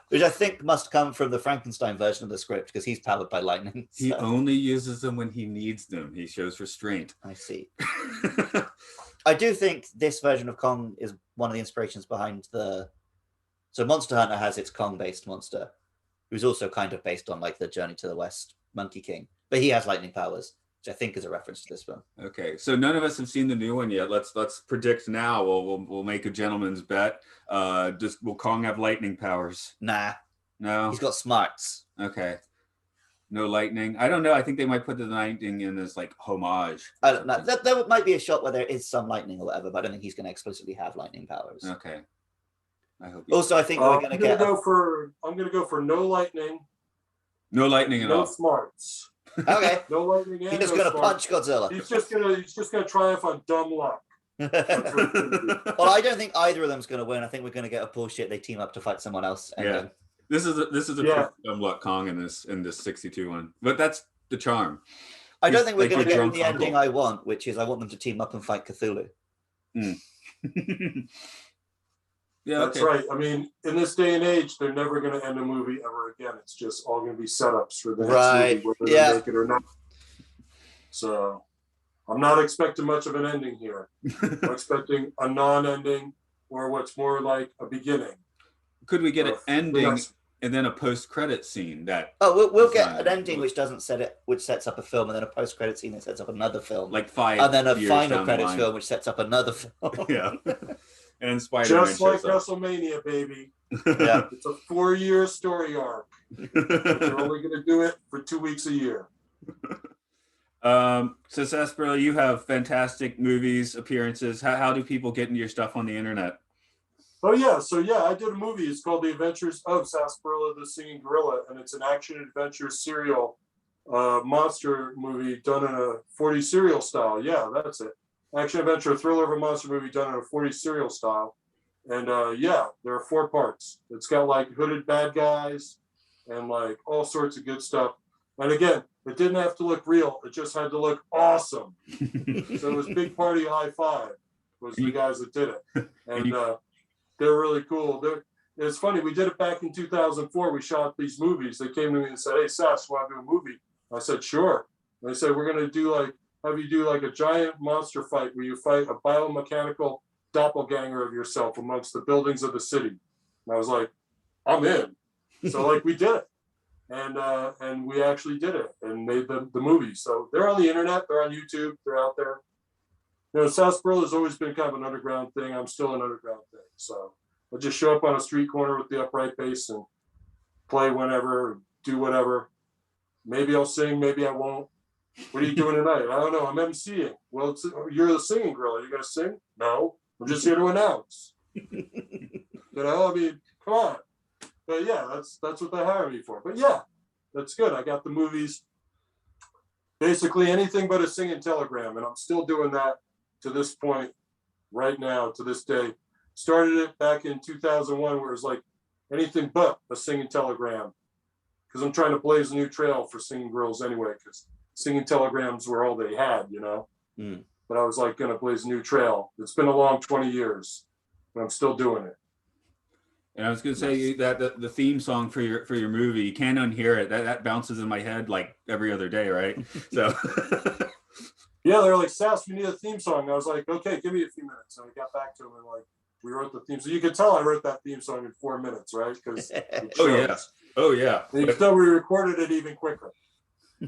Which I think must come from the Frankenstein version of the script, because he's powered by lightning. So. He only uses them when he needs them. He shows restraint. I see. I do think this version of Kong is one of the inspirations behind So Monster Hunter has its Kong-based monster, who's also kind of based on like the Journey to the West Monkey King. But he has lightning powers, which I think is a reference to this film. Okay, so none of us have seen the new one yet. Let's predict now. We'll make a gentleman's bet. Will Kong have lightning powers? Nah. No. He's got smarts. Okay. No lightning. I don't know. I think they might put the lightning in as like homage. I don't know. There might be a shot where there is some lightning or whatever, but I don't think he's going to explicitly have lightning powers. Okay. I hope. Also, I think we're going to get. I'm going to go for no lightning. No lightning at all. No smarts. Okay. No lightning. He's just going to punch Godzilla. He's just going to triumph on dumb luck. Well, I don't think either of them's going to win. I think we're going to get a bullshit. They team up to fight someone else. And Yeah. This is a Yeah. Luck Kong in this 62 one, but that's the charm. I don't He's think we're like going to your get drunk the ending uncle. I want, which is I want them to team up and fight Cthulhu. Yeah, That's okay. right. I mean, in this day and age, they're never going to end a movie ever again. It's just all going to be setups for the next movie, whether they make it or not. So I'm not expecting much of an ending here. I'm expecting a non-ending or what's more like a beginning. Could we get an ending and then a post-credit scene? That we'll get an ending which sets up a film, and then a post-credit scene that sets up another film, like 5 and then a years final down the credits line. film which sets up another film. Yeah. And Spider-Man Just like shows up. WrestleMania, baby. Yeah. It's a 4-year story arc. They're only going to do it for 2 weeks a year. So Sass Parilla, you have fantastic movies, appearances. How do people get into your stuff on the internet? Oh yeah, so yeah, I did a movie. It's called The Adventures of Sass Parilla, the Singing Gorilla, and it's an action-adventure serial monster movie done in a 40s serial style. Yeah, that's it. Action-adventure thriller of a monster movie done in a 40s serial style. And yeah, there are 4 parts. It's got like hooded bad guys and like all sorts of good stuff. And again, it didn't have to look real. It just had to look awesome. So it was Big Party High Five was the guys that did it. And they're really cool. It's funny. We did it back in 2004. We shot these movies. They came to me and said, "Hey, Sass, want to do a movie?" I said, "Sure." And they said, "We're going to have you do like a giant monster fight where you fight a biomechanical doppelganger of yourself amongst the buildings of the city." And I was like, "I'm in." So like we did it. And we actually did it and made the movie. So they're on the internet, they're on YouTube, they're out there. You know, Sass Parilla has always been kind of an underground thing. I'm still an underground thing. So I'll just show up on a street corner with the upright bass and play whenever, do whatever. Maybe I'll sing, maybe I won't. What are you doing tonight? I don't know. I'm emceeing. Well, you're the singing girl. Are you going to sing? No, I'm just here to announce. You know, I mean, come on. But yeah, that's what they hire me for. But yeah, that's good. I got the movies, basically anything but a singing telegram, and I'm still doing that to this point, right now, to this day. Started it back in 2001, where it was like anything but a singing telegram, because I'm trying to blaze a new trail for singing girls anyway, because singing telegrams were all they had, you know. But I was like going to blaze a new trail. It's been a long 20 years, but I'm still doing it. And I was going to say that the theme song for your movie, you can't unhear it. That bounces in my head like every other day, right? So yeah, they're like, "Sass, we need a theme song." And I was like, "Okay, give me a few minutes." And I got back to them and like, we wrote the theme. So you could tell I wrote that theme song in 4 minutes, right? Because oh yeah. And so we recorded it even quicker.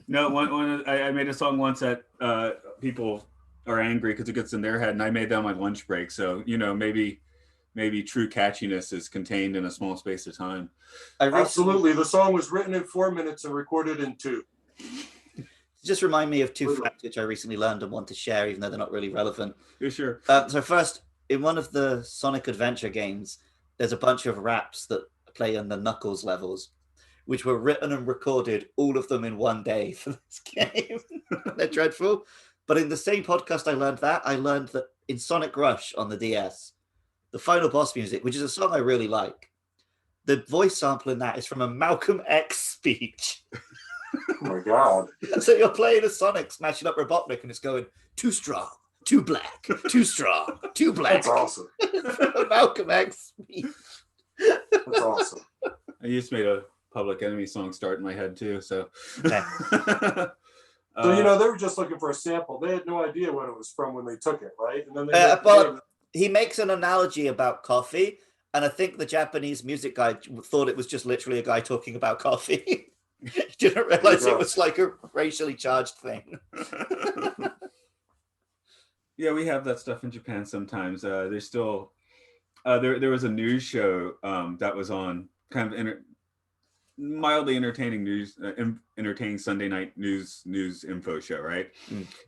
No, I made a song once that people are angry because it gets in their head, and I made that on my lunch break. So you know, maybe true catchiness is contained in a small space of time. Absolutely. The song was written in 4 minutes and recorded in 2. Just remind me of 2 facts which I recently learned and want to share, even though they're not really relevant. Yeah, sure. So first, in one of the Sonic Adventure games, there's a bunch of raps that play on the Knuckles levels, which were written and recorded, all of them in one day for this game. They're dreadful. But in the same podcast I learned that in Sonic Rush on the DS, the final boss music, which is a song I really like, the voice sample in that is from a Malcolm X speech. Oh my God. So you're playing a Sonic smashing up Robotnik and it's going, "Too strong, too black, too strong, too black." That's awesome. From a Malcolm X speech. That's awesome. I just made a Public Enemy song start in my head too. So, Okay. So, you know, they were just looking for a sample. They had no idea what it was from when they took it, right? And then he makes an analogy about coffee, and I think the Japanese music guy thought it was just literally a guy talking about coffee. He didn't realize it was like a racially charged thing. Yeah, we have that stuff in Japan sometimes. There's still there was a news show that was on kind of mildly entertaining entertaining Sunday night news info show, right?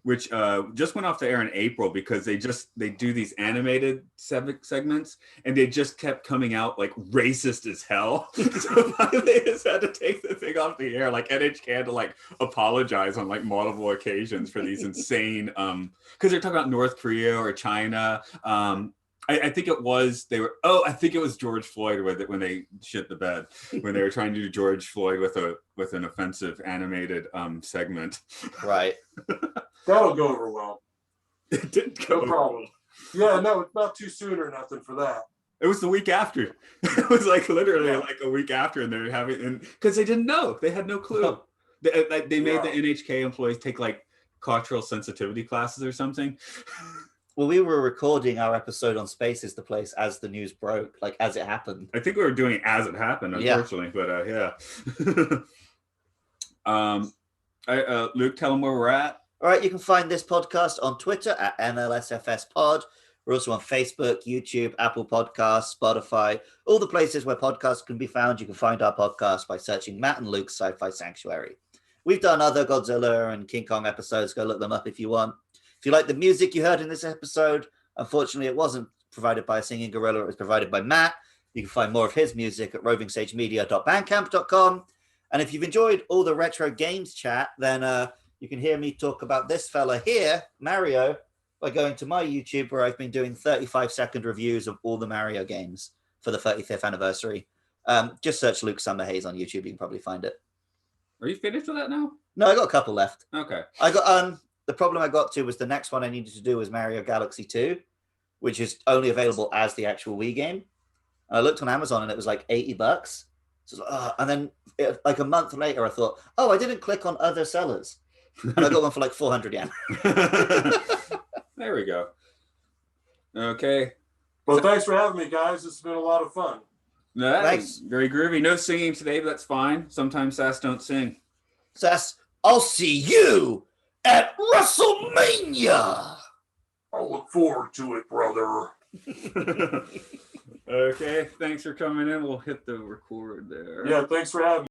Which just went off the air in April because they do these animated segments, and they just kept coming out like racist as hell. So finally they just had to take the thing off the air. Like NHK had to like apologize on like multiple occasions for these insane because they're talking about North Korea or China. I think it was I think it was George Floyd with it when they shit the bed when they were trying to do George Floyd with an offensive animated segment. Right. That'll go over well. It didn't go No problem. Yeah, no, it's not too soon or nothing for that. It was the week after. It was like literally like a week after, and they're having because they didn't know, they had no clue. They made the NHK employees take like cultural sensitivity classes or something. Well, we were recording our episode on Space is the Place as the news broke, like as it happened. I think we were doing it as it happened, unfortunately, but yeah. Luke, tell them where we're at. All right, you can find this podcast on Twitter at MLSFS Pod. We're also on Facebook, YouTube, Apple Podcasts, Spotify, all the places where podcasts can be found. You can find our podcast by searching Matt and Luke's Sci-Fi Sanctuary. We've done other Godzilla and King Kong episodes. Go look them up if you want. If you like the music you heard in this episode, unfortunately, it wasn't provided by a singing gorilla. It was provided by Matt. You can find more of his music at rovingsagemedia.bandcamp.com. And if you've enjoyed all the retro games chat, then you can hear me talk about this fella here, Mario, by going to my YouTube, where I've been doing 35-second reviews of all the Mario games for the 35th anniversary. Just search Luke Summerhaze on YouTube. You can probably find it. Are you finished with that now? No, I got a couple left. Okay. I got the problem I got to was the next one I needed to do was Mario Galaxy 2, which is only available as the actual Wii game. And I looked on Amazon and it was like $80. So, and then like a month later, I thought, I didn't click on other sellers. And I got one for like 400 yen. There we go. Okay. Well, thanks for having me, guys. It's been a lot of fun. No, Thanks. Very groovy. No singing today, but that's fine. Sometimes Sass don't sing. Sass, I'll see you at WrestleMania. I'll look forward to it, brother. Okay, thanks for coming in. We'll hit the record there. Yeah, thanks for having me.